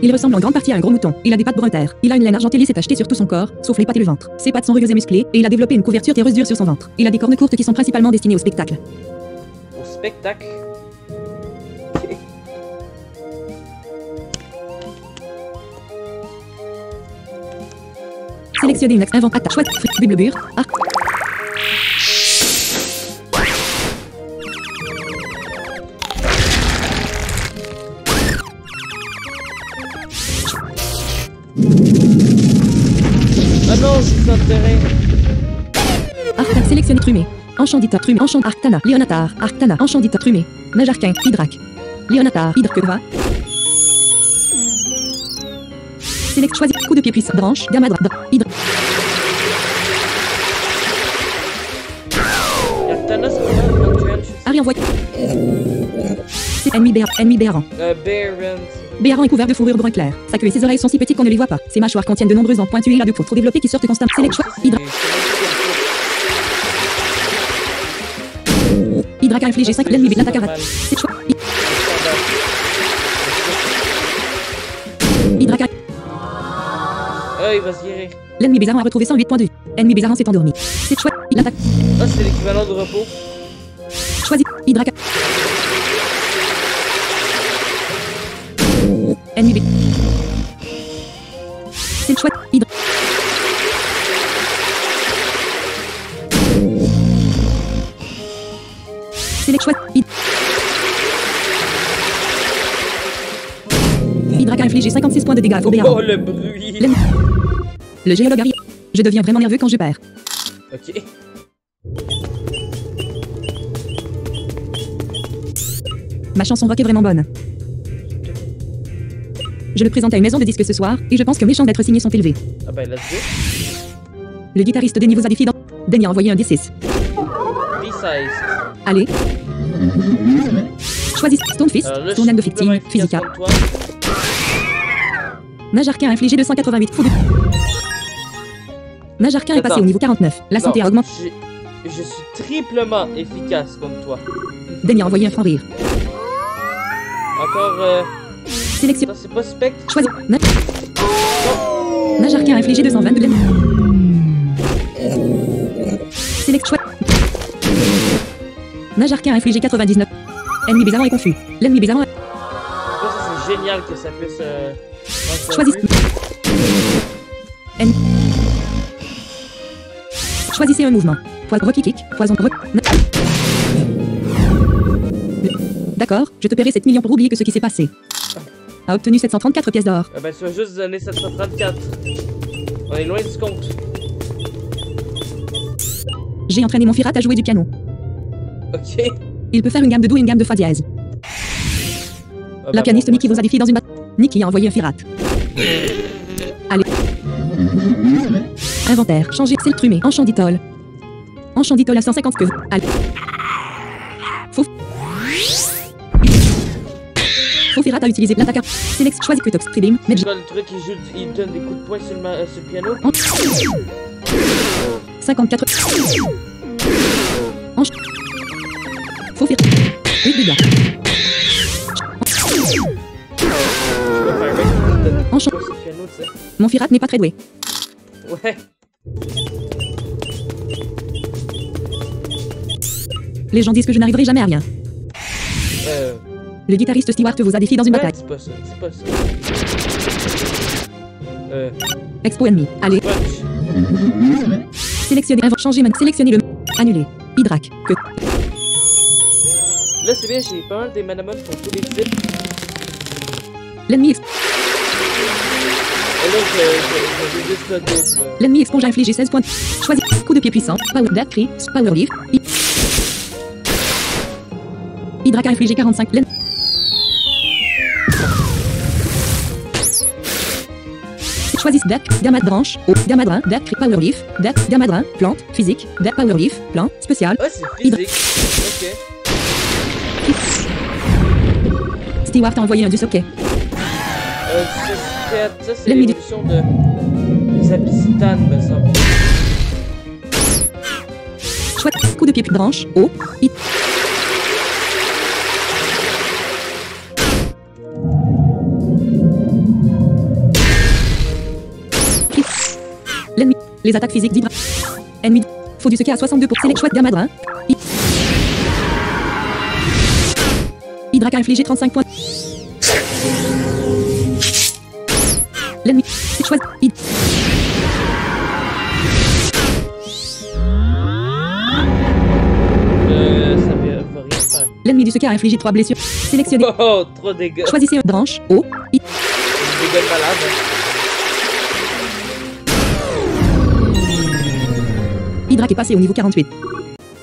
Il ressemble en grande partie à un gros mouton. Il a des pattes brun terre. Il a une laine argentée lissée tachetée sur tout son corps, sauf les pattes et le ventre. Ses pattes sont rugueuses et musclées, et il a développé une couverture terreuse dure sur son ventre. Il a des cornes courtes qui sont principalement destinées au spectacle. Au spectacle? Ok. Sélectionnez une action. Invente. Attaque. Chouette. Bublebure. Arc. Ah non, je suis enterré. Arctana. Sélectionnez Trumé. Enchandita. Trumé. Enchant. Arctana. Léonatar. Arctana. Enchandita. Trumé. Najarquin. Hydrac. Léonatar. Hydrqueva. Select. Choisis. Coup de pied puissant. Branche. Gamadra. Hydra. Arctana, c'est quoi? Harry envoie. Ennemi Béaran. Bearant. Béaran est couvert de fourrure brun clair. Sa queue et ses oreilles sont si petites qu'on ne les voit pas. Ses mâchoires contiennent de nombreuses dents pointues et il a deux peaux trop développées qui sortent constamment. Select. Hydra. Hydrac a infligé 5 l'ennemi l'attaque à rate. Hydrac a... Il va se guérir. L'ennemi Bézaran a retrouvé 108 points de vie. Ennemi Bézaran s'est endormi. C'est chouette. Il attaque. Ah, c'est l'équivalent de repos. Choisis. Hydrac a... Ennemi B. C'est chouette. Hydrac. C'est chouette. Hydrac a infligé 56 points de dégâts au Béaran. Oh, le bruit. Le géologue arrive. Je deviens vraiment nerveux quand je perds. Ok. Ma chanson rock est vraiment bonne. Je le présente à une maison de disques ce soir, et je pense que mes chances d'être signées sont élevées. Ah ben, let's go. Le guitariste Denny vous a défié dans... Denny a envoyé un D6. B-size. Allez. Choisis Stonefist, Stone de fictive, Physica. Najarquin a infligé 288 fous de... Najarquin est passé au niveau 49. La santé a augmenté. Je suis triplement efficace contre toi. Denny a envoyé un franc rire. Encore, Sélection. ça, c'est pas spectre. Choisis. Najarquin a infligé 222 blèmes. Select. Nage arcane infligé 99. Ennemi bizarrement et confus. L'ennemi bizarrement. Ça, c'est génial que ça puisse. Choisissez. Choisissez un mouvement. Requiquic. Poison. D'accord, je te paierai 7 millions pour oublier que ce qui s'est passé. A obtenu 734 pièces d'or. Ben, tu vas juste donner 734. On est loin du compte. J'ai entraîné mon pirate à jouer du piano. Ok. Il peut faire une gamme de do et une gamme de fa dièse. La pianiste Nikki vous a défié dans une bataille. Nikki a envoyé un pirate. Allez. Inventaire. Changer. C'est le trumé. Enchant d'itol. Enchant d'itol à 150 que. Allez. Faux pirate a utilisé l'attaqueur. Select. Choisis Quitox. Tribim. C'est quoi le truc qui joue, il donne des coups de poing sur le piano? 54. Faux pirate. 8 dégâts. Enchant. Mon pirate n'est pas très doué. Ouais. Les gens disent que je n'arriverai jamais à rien. Le guitariste Stewart vous a défié dans une bataille. C'est pas ça, c'est pas ça. Expo ennemi. Allez. Sélectionnez. Changer. Sélectionnez le. Annuler. Hydrac. Que. Là, c'est bien, j'ai pas mal des manamon pour tous les types. L'ennemi. Et là, j'ai juste le double. L'ennemi exponge a infligé 16 points. Choisis. Coup de pied puissant. Power Dark Cri. Power Leaf. Hydrac a infligé 45. Choisissez Dark, Gamma branche, Gamma Drin, Dark, Power Leaf, Dark, Gamma Drin, plante, physique, Dark Power Leaf, plan, spécial. Ah, c'est physique. Ok. Stewart a envoyé un du socket. Ça, c'est l'évolution de Zapicitane, me semble. Choisis coup de pied branche, haut, hit. L'ennemi. Les attaques physiques d'Hydra. Ennemi. Faut du socket à 62 pour select chouette Gamadrin. Hydra a infligé 35 points. L'ennemi. Chouette. Ça veut rien faire. L'ennemi du socket a infligé 3 blessures. Sélectionnez. Oh, trop dégâts. Choisissez une branche. Haut. Dégâts malades. Hydra est passé au niveau 48.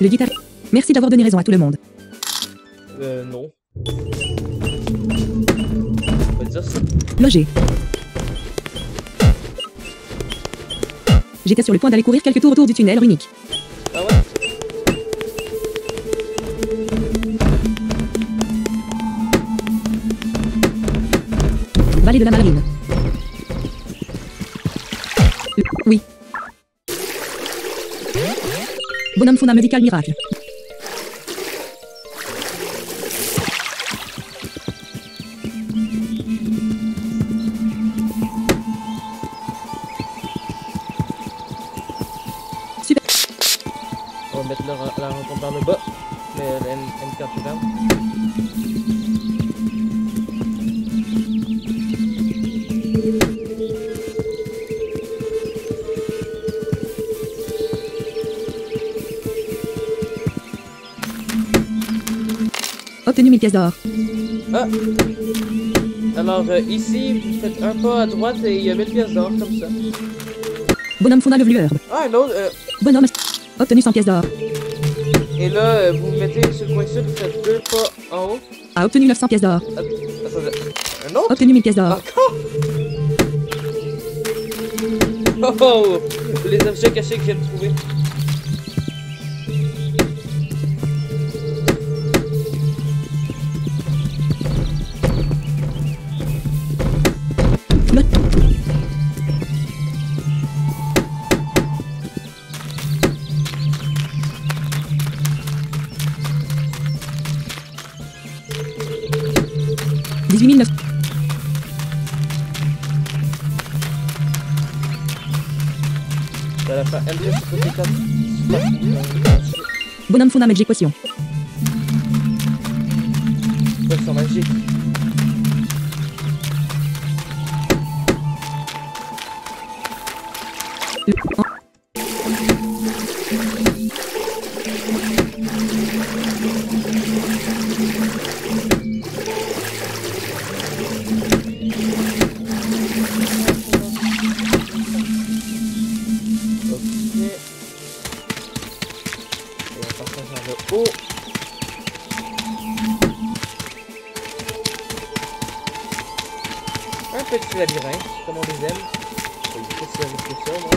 Le guitariste. Merci d'avoir donné raison à tout le monde. Non. On va dire ça. Loger. J'étais sur le point d'aller courir quelques tours autour du tunnel unique. Ah ouais? Vallée de la Marine. Oui. Bonhomme Fona médical miracle. Super. On va mettre la rencontre par le bas. Mais la M4 est down. Obtenu 1000 pièces d'or. Ah! Alors ici, vous faites un pas à droite et il y a 1000 pièces d'or comme ça. Bonhomme Fona levelu herbe. Ah, l'autre, Bonhomme. Obtenu 100 pièces d'or. et là, vous mettez sur le coin sud, vous faites 2 pas en haut. A obtenu 900 pièces d'or. Attendez. Un autre? Obtenu 1000 pièces d'or. Encore? Oh! Les objets cachés que je viens de trouver. À la fin, elle sur côté 4. Bonhomme Fona Magic Potion. Potion magique. Un petit labyrinthe, comme on les aime. Qu'est-ce que c'est ça, moi?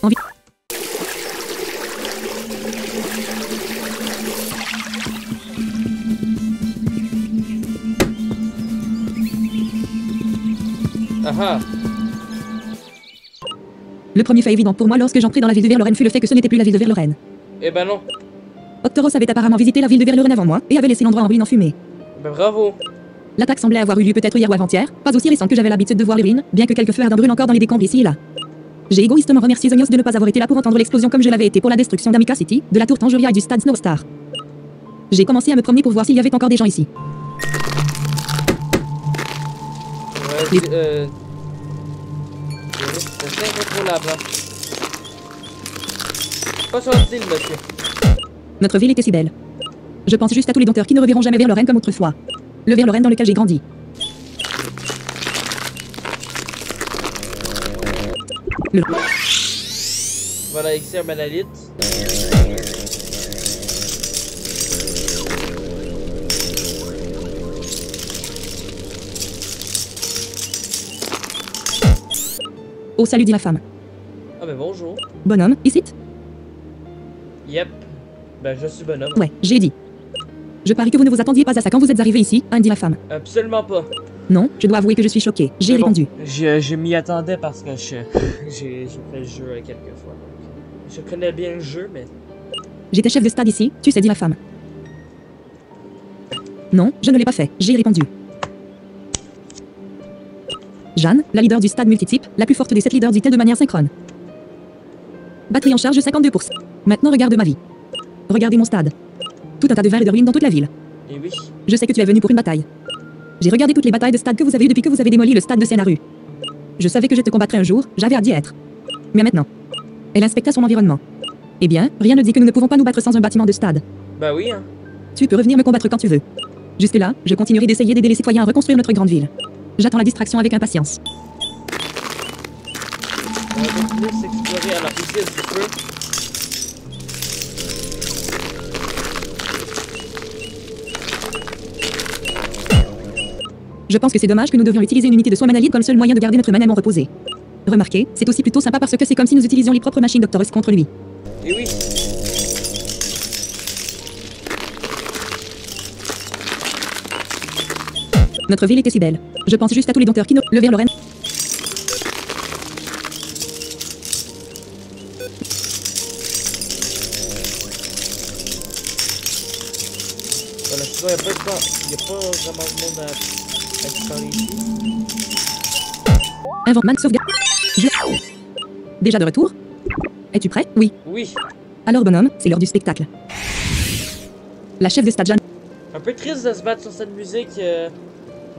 Envie. Ah ah. Le premier fait évident pour moi lorsque j'entrai dans la ville de Verloren fut le fait que ce n'était plus la ville de Verloren. Eh ben non. Octoros avait apparemment visité la ville de Verloren avant moi et avait laissé l'endroit en ruine en fumée. Ben bravo. L'attaque semblait avoir eu lieu peut-être hier ou avant-hier, pas aussi récente que j'avais l'habitude de voir les ruines, bien que quelques feux ardents brûlent encore dans les décombres ici et là. J'ai égoïstement remercié Zonios de ne pas avoir été là pour entendre l'explosion comme je l'avais été pour la destruction d'Amica City, de la tour Tangeria et du stade Snowstar. J'ai commencé à me promener pour voir s'il y avait encore des gens ici. Ouais, c'est incontrôlable, hein. Pas sur le style, monsieur. Notre ville était si belle. Je pense juste à tous les dompteurs qui ne reverront jamais Verloren comme autrefois. Le Verloren dans lequel j'ai grandi. Voilà, Elixir Manalite. Oh salut dit ma femme. Ah ben bonjour. Bonhomme, ici? Yep. Ben je suis bonhomme. Ouais, j'ai dit. Je parie que vous ne vous attendiez pas à ça quand vous êtes arrivé ici, hein, dit ma femme. Absolument pas. Non, je dois avouer que je suis choqué. J'ai Mais bon, répondu. Je m'y attendais parce que j'ai fait le jeu quelques fois. Donc je connais bien le jeu, mais... J'étais chef de stade ici, tu sais, dit ma femme. Non, je ne l'ai pas fait. J'ai répondu. Jeanne, la leader du stade multitype, la plus forte des 7 leaders, dit-elle de manière synchrone. Batterie en charge 52%. Maintenant regarde ma vie. Regardez mon stade. Tout un tas de verres et de ruines dans toute la ville. Et oui. Je sais que tu es venu pour une bataille. J'ai regardé toutes les batailles de stade que vous avez eues depuis que vous avez démoli le stade de Siena-Rue. Je savais que je te combattrais un jour, j'avais hâte d'y être. Mais maintenant. Elle inspecta son environnement. Eh bien, rien ne dit que nous ne pouvons pas nous battre sans un bâtiment de stade. Bah oui, hein. Tu peux revenir me combattre quand tu veux. Jusque-là, je continuerai d'essayer d'aider les citoyens à reconstruire notre grande ville. J'attends la distraction avec impatience. On va plus explorer à la poussière du feu. Je pense que c'est dommage que nous devions utiliser une unité de soins manalide comme seul moyen de garder notre manamon reposé. Remarquez, c'est aussi plutôt sympa parce que c'est comme si nous utilisions les propres machines d'Octorus contre lui. Et oui. Notre ville était si belle. Je pense juste à tous les dompteurs qui nous... Le Verloren... Voilà, sinon il n'y a pas vraiment de monde à explorer ici. Invente man sauvegarde. Je... Déjà de retour? Es-tu prêt? Oui. Oui. Alors bonhomme, c'est l'heure du spectacle. La chef de stade Jeanne... Un peu triste de se battre sur cette musique.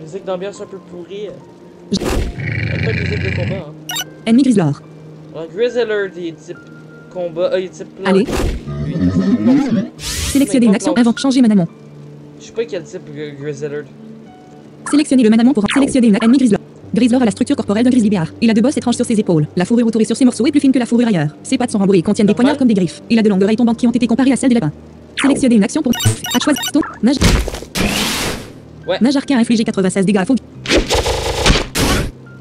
Musique d'ambiance un peu pourrie. Pas de musique de combat, hein. Ennemi Grislor. Alors, Grizzler, il est type combat. Il est type plan. Allez. Lui, non, c'est vrai. Sélectionnez une action, invente, changer manamon. Je sais pas quel type Grizzler. Sélectionnez le manamon pour... Sélectionnez une ennemi Grislor. Grislor a la structure corporelle d'un grizzly bear. Il a deux bosses étranges sur ses épaules. La fourrure autour et sur ses morceaux est plus fine que la fourrure ailleurs. Ses pattes sont rembourrées et contiennent des poignards comme des griffes. Il a de longues oreilles tombantes qui ont été comparées à celles des lapins. Sélectionnez une action pour... À choisir... Stone... Nage... Ouais. Nage arcane a infligé 96 dégâts à faux.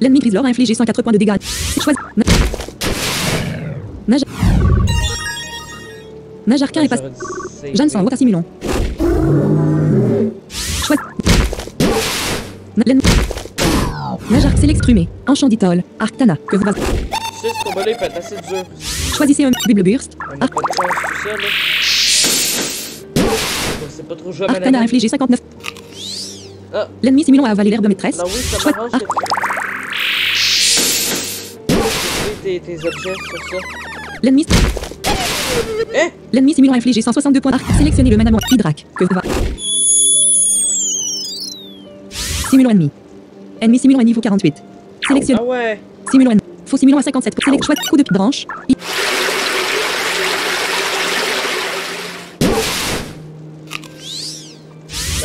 L'ennemi Grislor a infligé 104 points de dégâts. Choisis... Nage... Nage arcane est passé... Jeanne s'en va à Simulon. Choisis... Nage arc l'extrumé. Enchanditol. Arctana. Que vous... Tu sais, ce combat-là, il peut être assez dur. Choisissez un Bible Burst. On a pas de chance tout ça, là. C'est pas trop joué à Arctana a Manamon. infligé 59. Ah. L'ennemi Simulon a avalé l'herbe maîtresse. Non, oui, ça m'arrange que... Tes objets sur ça. L'ennemi... Hein? L'ennemi simulant infligé 162 points d'arc. Sélectionnez le manamon Hydrac. Que va. Simulant ennemi. Ennemi simulant à niveau 48. Sélectionne. Ah ouais. Simulant ennemi. Faux simulant à 57. Sélectionne. Choix de coup de branche.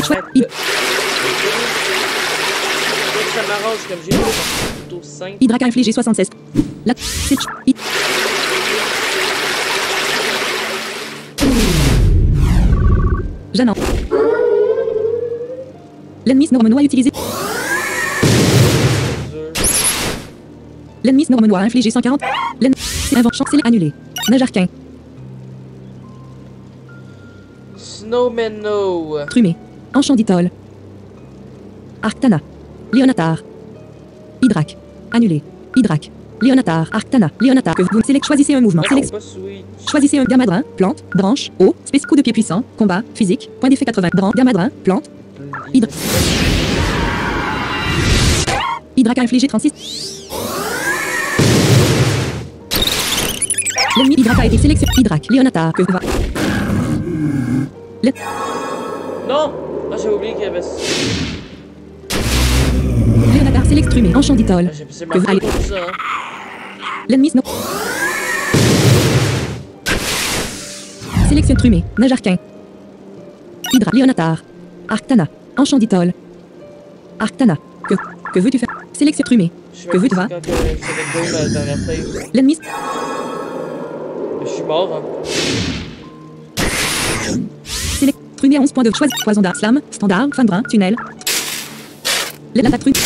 Choix. Ça m'arrange comme j'ai plutôt 5. Hydrac a infligé 76. La. C'est. Jeannant. L'ennemi Snormenois a utilisé. L'ennemi Snormenois a infligé 140. L'ennemi. C'est invention. C'est annulé. Nage arcane. Snowmeno. Trumé. Enchanditol. Arctana. Léonatar. Hydrac. Annulé. Hydrac. Léonatar. Arctana. Léonatar. Que vous choisissez un mouvement. Choisissez un gamadrin. Plante. Branche. Eau. Coup de pied puissant. Combat. Physique. Point d'effet 80. Gamadrin. Plante. Hydrac a infligé 36. L'ennemi Hydrac a été sélectionné. Hydrac. Léonatar. Que va. Non! Ah, j'ai oublié qu'il y avait. Léonatar sélectionné. Enchanditol. C'est marqué comme ça, hein. L'ennemi Snow. Sélectionne Trumé. Nage arcane. Hydra. Léonatar. Arctana. Enchanditol. Arctana. Que veux-tu faire? Sélectionne Trumé. Que veux-tu faire? L'ennemi. Je suis mort, hein. Select. Trumé 11 points de choix. Poison d'art. Slam. Standard. Fin de brin. Tunnel. L'attaque Trumé.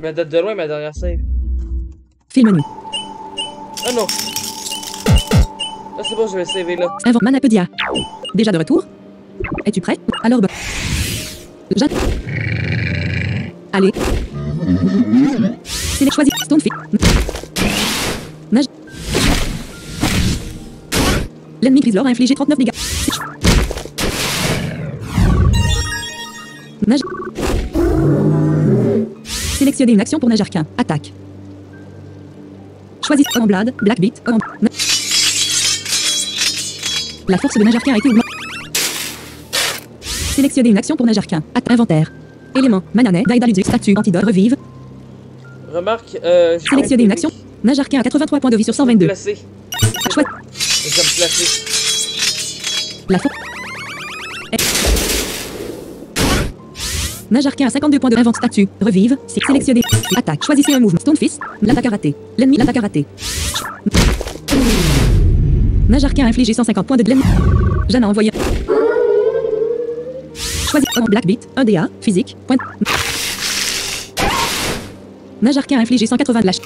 Mais date de loin, ma dernière save. Film menu. Ah non. Ah c'est bon, je vais saver là. Invente Manapedia. Déjà de retour? Es-tu prêt? Alors allez. Select choisi. Stonefish. Nage. L'ennemi Grislor a infligé 39 dégâts. Nage. Sélectionnez une action pour Nage arcane. Attaque. Choisis Omblade, Blackbeat, La force de Nage arcane a été augmentée. Sélectionnez une action pour Nage arcane. Inventaire. Éléments. Mananet, Daedalus, statue, antidote, revive. Remarque, sélectionnez une action. Nage arcane a 83 points de vie sur 122. Placer. Choix. Je vais me placer. La force. Nage arcane à 52 points de invente statue. Revive. Sélectionnez. Attaque. Choisissez un mouvement. Stonefish. L'attaque a raté. L'ennemi. L'attaque a raté. Nage arcane a infligé 150 points de l'ennemi. Jeanne a envoyé. Choisis Blackbeat. 1 DA. Physique. Point. Nage arcane a infligé 180 de lâche.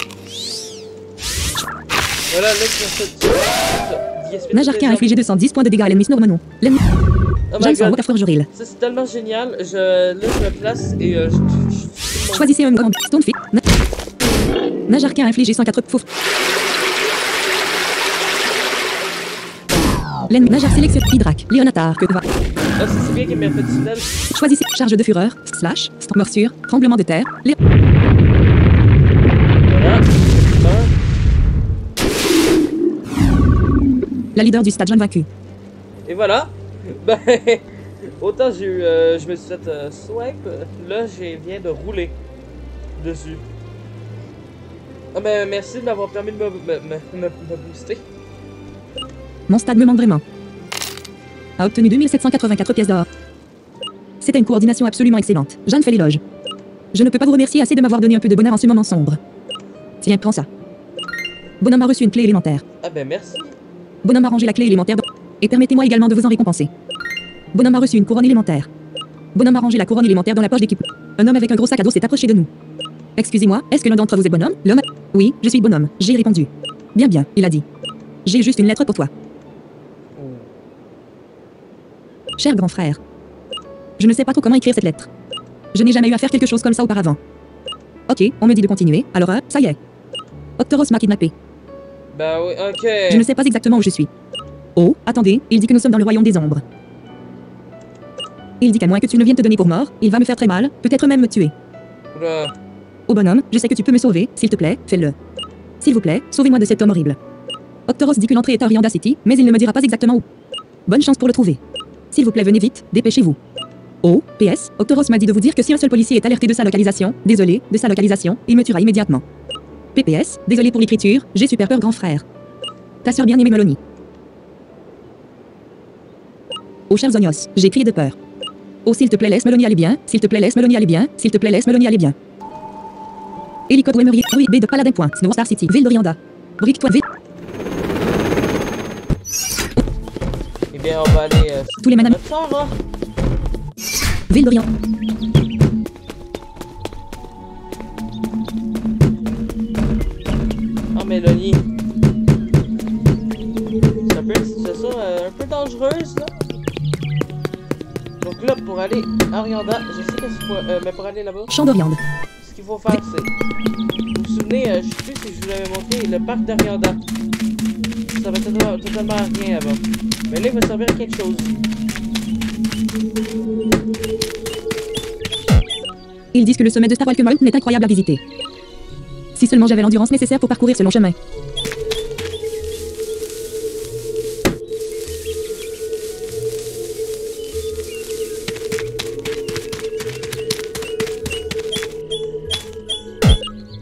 Voilà, là, Nage arcane a infligé 210 points de dégâts à l'ennemi Snormenon. L'ennemi. Oh Jeanne s'envoie à Florjoril. Ça c'est tellement génial. Là je me place et Choisissez un mouvement. Stonefish. Nage arcane a infligé 104 poufs. L'ennemi Nage sélectionne Hydrac. Léonatar. Que va. Ah c'est bien qu'il m'a fait tunnel. Choisissez charge de fureur. Slash. Morsure. Tremblement de terre. Voilà. La leader du stade Jeanne vaincu. Et voilà. Ben, autant j'ai eu, je me suis fait swipe, là je viens de rouler dessus. Ah ben merci de m'avoir permis de me booster. Mon stade me manque vraiment. A obtenu 2784 pièces d'or. C'était une coordination absolument excellente. Jeanne fait l'éloge. Je ne peux pas vous remercier assez de m'avoir donné un peu de bonheur en ce moment sombre. Tiens, prends ça. Bonhomme a reçu une clé élémentaire. Ah ben merci. Bonhomme a rangé la clé élémentaire. Et permettez-moi également de vous en récompenser. Bonhomme a reçu une couronne élémentaire. Bonhomme a rangé la couronne élémentaire dans la poche d'équipe. Un homme avec un gros sac à dos s'est approché de nous. Excusez-moi, est-ce que l'un d'entre vous est Bonhomme? L'homme. Oui, je suis Bonhomme. J'ai répondu. Bien, bien, il a dit. J'ai juste une lettre pour toi. Cher grand frère. Je ne sais pas trop comment écrire cette lettre. Je n'ai jamais eu à faire quelque chose comme ça auparavant. Ok, on me dit de continuer, alors ça y est. Octoros m'a kidnappé. Bah oui, ok. Je ne sais pas exactement où je suis. Oh, attendez, il dit que nous sommes dans le royaume des ombres. Il dit qu'à moins que tu ne viennes te donner pour mort, il va me faire très mal, peut-être même me tuer. Oula. Au bonhomme, je sais que tu peux me sauver, s'il te plaît, fais-le. S'il vous plaît, sauvez-moi de cet homme horrible. Octoros dit que l'entrée est à Orianda City, mais il ne me dira pas exactement où. Bonne chance pour le trouver. S'il vous plaît, venez vite, dépêchez-vous. Oh, PS, Octoros m'a dit de vous dire que si un seul policier est alerté de sa localisation, désolé, de sa localisation, il me tuera immédiatement. PPS, désolé pour l'écriture, j'ai super peur grand frère. Ta sœur bien-aimée Melanie. Oh chers Onios, j'ai crié de peur. Oh s'il te plaît laisse Melanie aller bien, s'il te plaît laisse Melanie aller bien, s'il te plaît laisse Melanie aller bien. Hélicode Wemery, oui B de Paladin Point, Snow Star City, Ville d'Orianda. Brick Point V. Eh bien on va aller... Tous les manames. Sarah. Ville d'Orianda. Oh Mélanie. C'est un peu une situation un peu dangereuse là. Donc là pour aller à Orianda, je sais qu'est-ce qu'il faut... mais pour aller là-bas, Champ d'Oriande. ce qu'il faut faire c'est... Vous vous souvenez, je sais plus si je vous l'avais montré, le parc d'Orianda. Ça va totalement à rien avant. Mais là il va servir à quelque chose. Ils disent que le sommet de Starwalk Mountain est incroyable à visiter. Si seulement j'avais l'endurance nécessaire pour parcourir ce long chemin.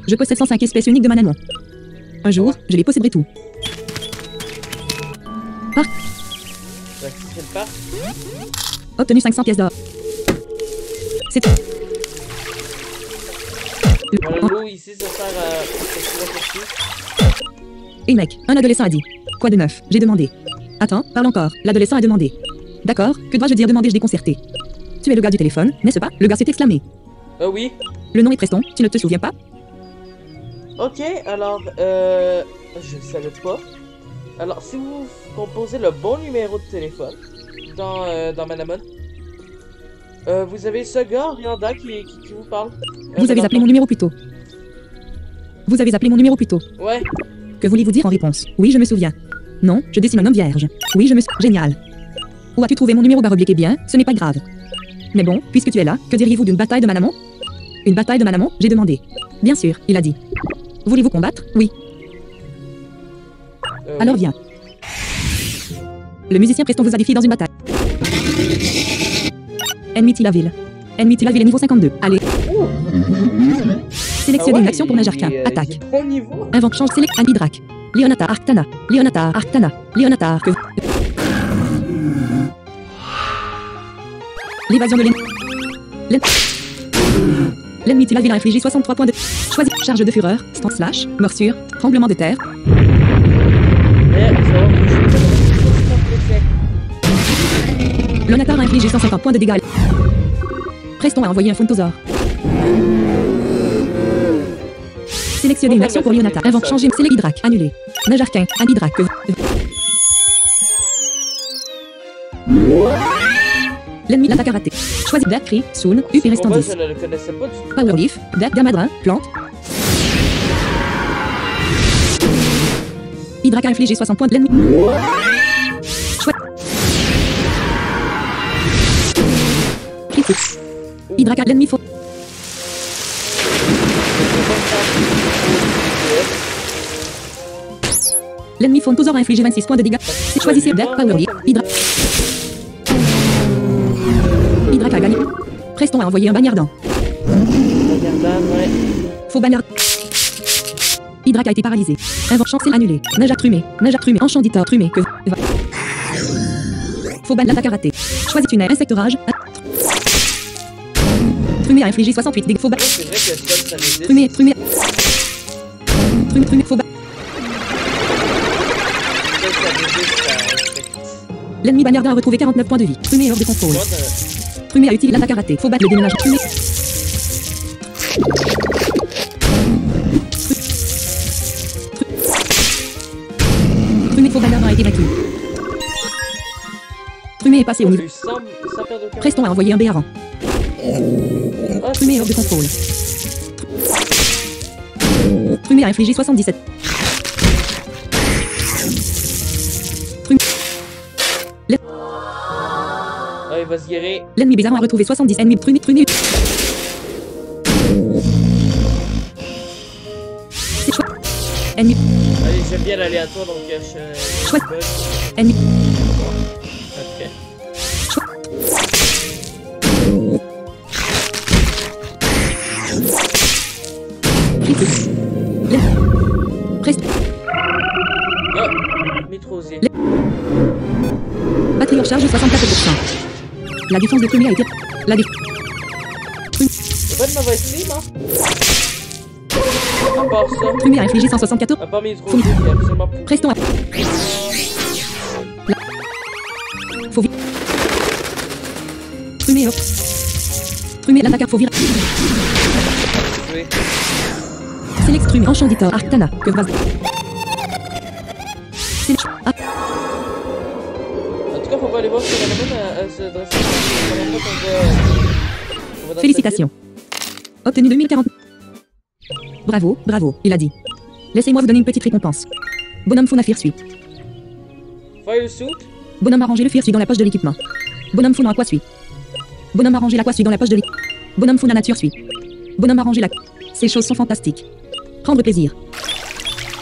Je possède 105 espèces uniques de manamon. Un jour, je les posséderai tout. Parc. Donc si c'est le parc. Obtenu 500 pièces d'or. C'est... Voilà, l'eau ici ça sert à... Hey mec, un adolescent a dit. Quoi de neuf? J'ai demandé. Attends, parle encore. L'adolescent a demandé. D'accord, que dois-je dire demander-je déconcerté. Tu es le gars du téléphone, n'est-ce pas? Le gars s'est exclamé. Oui. Le nom est Preston, tu ne te souviens pas? Ok, alors, je ne savais pas. Alors, si vous composez le bon numéro de téléphone dans Manamon, vous avez ce gars, Rianda, qui vous parle. Vous avez appelé mon numéro plus tôt. Vous avez appelé mon numéro plus tôt. Ouais. Que voulez-vous dire en réponse? Oui, je me souviens. Non, je dessine un homme vierge. Oui, je me souviens. Génial. Où as-tu trouvé mon numéro baroblique? Eh bien, ce n'est pas grave. Mais bon, puisque tu es là, que diriez-vous d'une bataille de Manamon? Une bataille de Manamon? J'ai demandé. Bien sûr, il a dit. Voulez-vous combattre? Oui. Alors viens. Le musicien Preston vous a défié dans une bataille. Ennemi Tilaville. Ennemi Tilaville est niveau 52. Allez. Sélectionnez une action pour Najarka. Attaque. Bon niveau. Invoque change select Anidrak. Leonatar Arctana. Leonatar Arctana. Leonatar que... L'évasion de l'ennemi. L'ennemi Tilaville a infligé 63 points de... Choisis charge de fureur, stand slash, morsure, tremblement de terre. Leonatar a infligé 150 points de dégâts. Preston a envoyé un Fontosaur. Sélectionnez une action pour Leonatar. Invoque changer Select Hydrak. Annulé. Nage arcane. Anhydrak. L'ennemi l'attaque à raté. Choisis Black Cree, Soon, Up et restant 10. Je ne le connaissais pas du tout. Power Leaf, Black Gamadrin, Plante. Hydrak a infligé 60 points de l'ennemi. Critique. Hydrak a l'ennemi faux. L'ennemi Fontosaur a infligé 26 points de dégâts. Choisissez Black Power Leaf, Hydrak. Hydrak a gagné. Preston a envoyé un bagnardant. Faux bagnard. Hydrak a été paralysé. Invoque chancel annulé. Naja trumé. Enchanditor trumé. Que... Faux ban l'attaque à raté. Choisis une aire. Insecte rage. Trumé a infligé 68 dégâts. Faux ban. C'est vrai que ça résiste. Trumé. Faux ban. L'ennemi bagnardin a retrouvé 49 points de vie. Trumé est hors de contrôle. Trumé a utilisé l'attaque à raté. Faut battre le déménagement. Trumé faux bagnardin a été vaincu. Trumé est passé au niveau. Preston a envoyé un béaran. Trumé est hors de contrôle. Trumé a infligé 77. Il va se guérir. L'ennemi bizarre a retrouvé 70 ennemis. Trumé. Ennemi. Allez, j'aime bien l'aléatoire, donc je Chouette. bug. Ennemi. Ok. Critique. Prest. Ah, Mitrosier. Batterie en charge 64%. La défense de Prumé a été... La défense... C'est pas de mauvaise team, hein? À part ça. Prumé a infligé 174... À part Mitrosier, qui est absolument pourri. Prestons à... Faut vite. Prumé hop. Prumé l'attaqueur faut virer. Oui. Select Prumé Enchanditor Arctana. Que va... Select... Ah, En tout cas, faut pas aller voir sur la même se dresser. C'est la première fois qu'on va dans félicitations. Obtenu 2040. Bravo, bravo, il a dit. Laissez-moi vous donner une petite récompense. Bonhomme faune à Firsuit. cette ville. Fire suit. Bonhomme a rangé le Firsuit dans la poche de l'équipement. Bonhomme faune à quoi suit. Bonhomme a rangé la quoi suit dans la poche de l'équipement. Bonhomme faune à nature suit. Bonhomme a rangé la... Ces choses sont fantastiques. Prendre plaisir.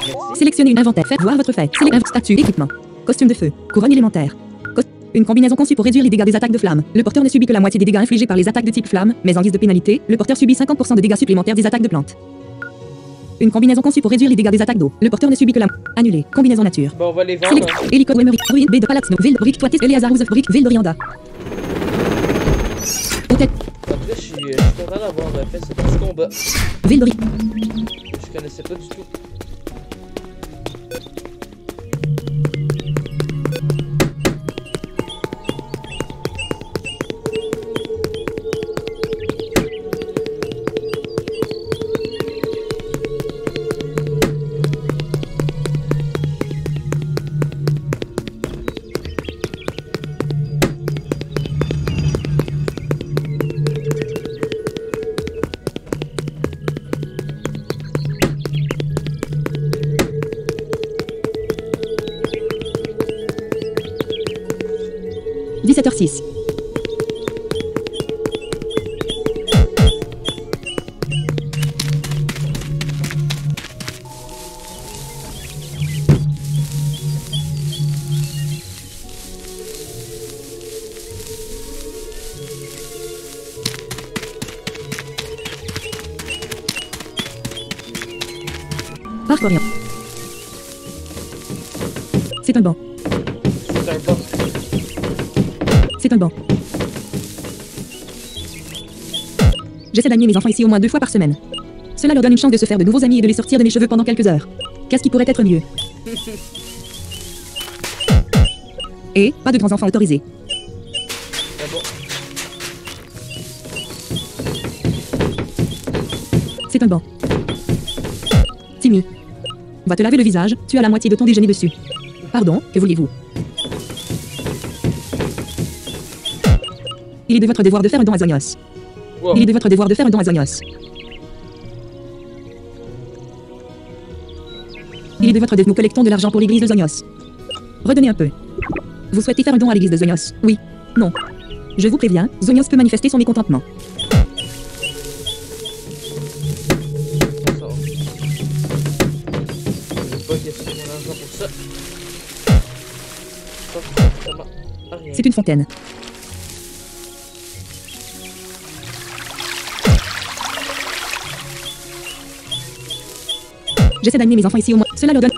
Merci. Sélectionnez une inventaire. Faire voir votre fait. Select statut, équipement. Costume de feu. Couronne élémentaire. Une combinaison conçue pour réduire les dégâts des attaques de flamme. Le porteur ne subit que la moitié des dégâts infligés par les attaques de type flamme, mais en guise de pénalité, le porteur subit 50% de dégâts supplémentaires des attaques de plantes. Une combinaison conçue pour réduire les dégâts des attaques d'eau. Le porteur ne subit que la... Annulé. Combinaison nature. Bon, on va les vendre. Select. Hélico Emery. Ruine B de Palaxno. Ville de Brick. Toitis. Eleazar Rousseff. Brick. Ville de Rianda. Hôtel. Après, je suis content d'avoir fait ce petit combat. Ville de Brick. Je connaissais pas du tout. h 17h06. Parc Orient. C'est un banc. C'est un bon. C'est un banc. J'essaie d'amener mes enfants ici au moins 2 fois par semaine. Cela leur donne une chance de se faire de nouveaux amis et de les sortir de mes cheveux pendant quelques heures. Qu'est-ce qui pourrait être mieux? Et pas de grands enfants autorisés. C'est bon. C'est un banc. Timmy. Va te laver le visage, tu as la moitié de ton déjeuner dessus. Pardon, que voulez-vous? Il est de votre devoir de faire un don à Zonios. Wow. Il est de votre devoir de faire un don à Zonios. Il est de votre devoir. Nous collectons de l'argent pour l'église de Zonios. Redonnez un peu. Vous souhaitez faire un don à l'église de Zonios? Oui. Non. Je vous préviens, Zonios peut manifester son mécontentement. Ça va. Je vais pas gaspiller mon argent pour ça. Ça sert absolument à rien. C'est une fontaine. J'essaie d'amener mes enfants ici au moins. Cela leur donne...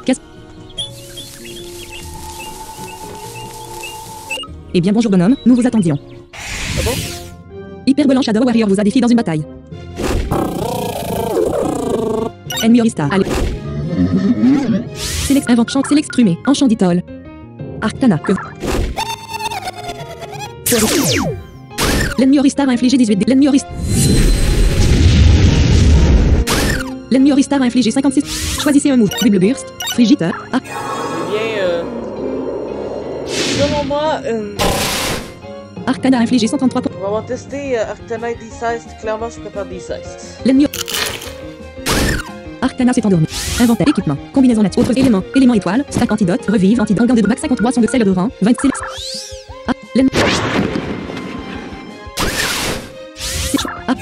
Eh bien bonjour bonhomme, nous vous attendions. Ah bon? Hyperbolant Shadow Warrior vous a défié dans une bataille. Ennemi Orista, allez. Select invente chant, select Prumé, Enchanditol. Arctana, que... L'ennemi Oristar a infligé 18 dégâts. L'ennemi Oristar a infligé 56. Choisissez un move. Double burst. Frigiteur. Ah. Eh bien, selon moi, Arcana a infligé 133 points. on va avoir testé Arctanite D16. Clairement, je prépare D16. L'ennemi. Arcana s'est endormi. Inventaire, équipement, combinaison nature, autres éléments, éléments étoiles, stack antidote, revive, antidote, gant de braque, 53 son de sel de rang, 26. Ah, l'ennemi. Ah.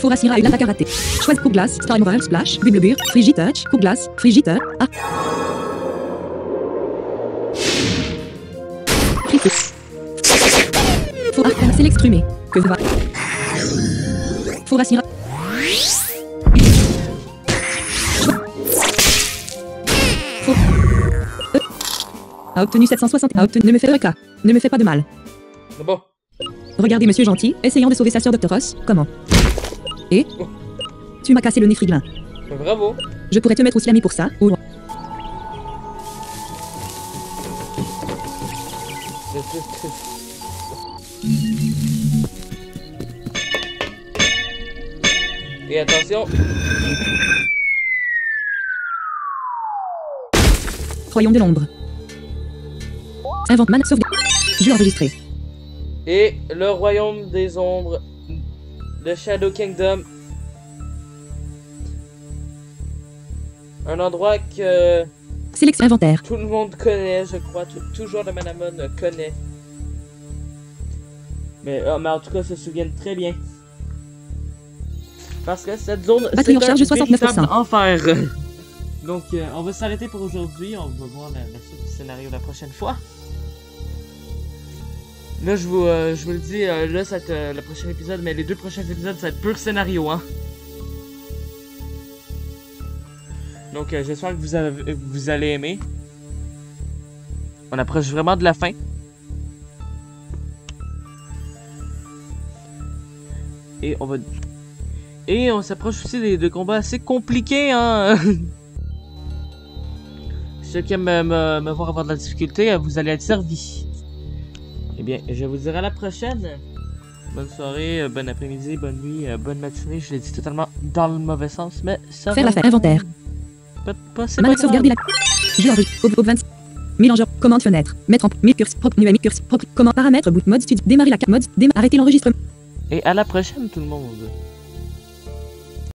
Four à cire à l'attaque à raté. Choix coupe glace, Star Remover, Splash, Bubble Bur, Frigitouch, coupe glace, Frigitouch, ah. Frigo. Four Arcana, Select Strumé. Que va. Four à cire. A obtenu 760. A obtenu. Ne me fais pas cas. Ne me fais pas de mal. Bon. Regardez, monsieur gentil, essayant de sauver sa sœur Dr. Ross. Comment? Et tu m'as cassé le nez, Friglin. Bravo. Je pourrais te mettre au slammy pour ça, ou... Et attention. Royaume de l'ombre. Invente man, sauvegarde. Jeu enregistré. Et le royaume des ombres de Shadow Kingdom. Un endroit que Sélection inventaire. tout le monde connaît, je crois. Tout joueur de Manamon connaît. Mais en tout cas, se souviennent très bien. Parce que cette zone, Batterie en c'est charge un 69%. véritable enfer. Donc, on va s'arrêter pour aujourd'hui. On va voir la suite du scénario la prochaine fois. Là, je vous le dis, là, ça va être le prochain épisode, mais les 2 prochains épisodes, ça va être pur scénario, hein. Donc, j'espère que vous allez aimer. On approche vraiment de la fin. Et on s'approche aussi de combats assez compliqués, hein. Ceux qui aiment me voir avoir de la difficulté, vous allez être servis. Eh bien, je vous dirai à la prochaine. Bonne soirée, bon après-midi, bonne nuit, bonne matinée. Je l'ai dit totalement dans le mauvais sens, mais ça Faire va. l'affaire. Inventaire. C'est Man, pas sauvegarder grave. la... Jeu enregistré. Au 26. Mélangeur. Commande fenêtre. Mettre en... Mille curse. Propre. Numéro. Curse. Propre. Commande. Paramètres. Boot. Mode studio. Démarrer la carte. Mode. Arrêter l'enregistrement. Et à la prochaine, tout le monde.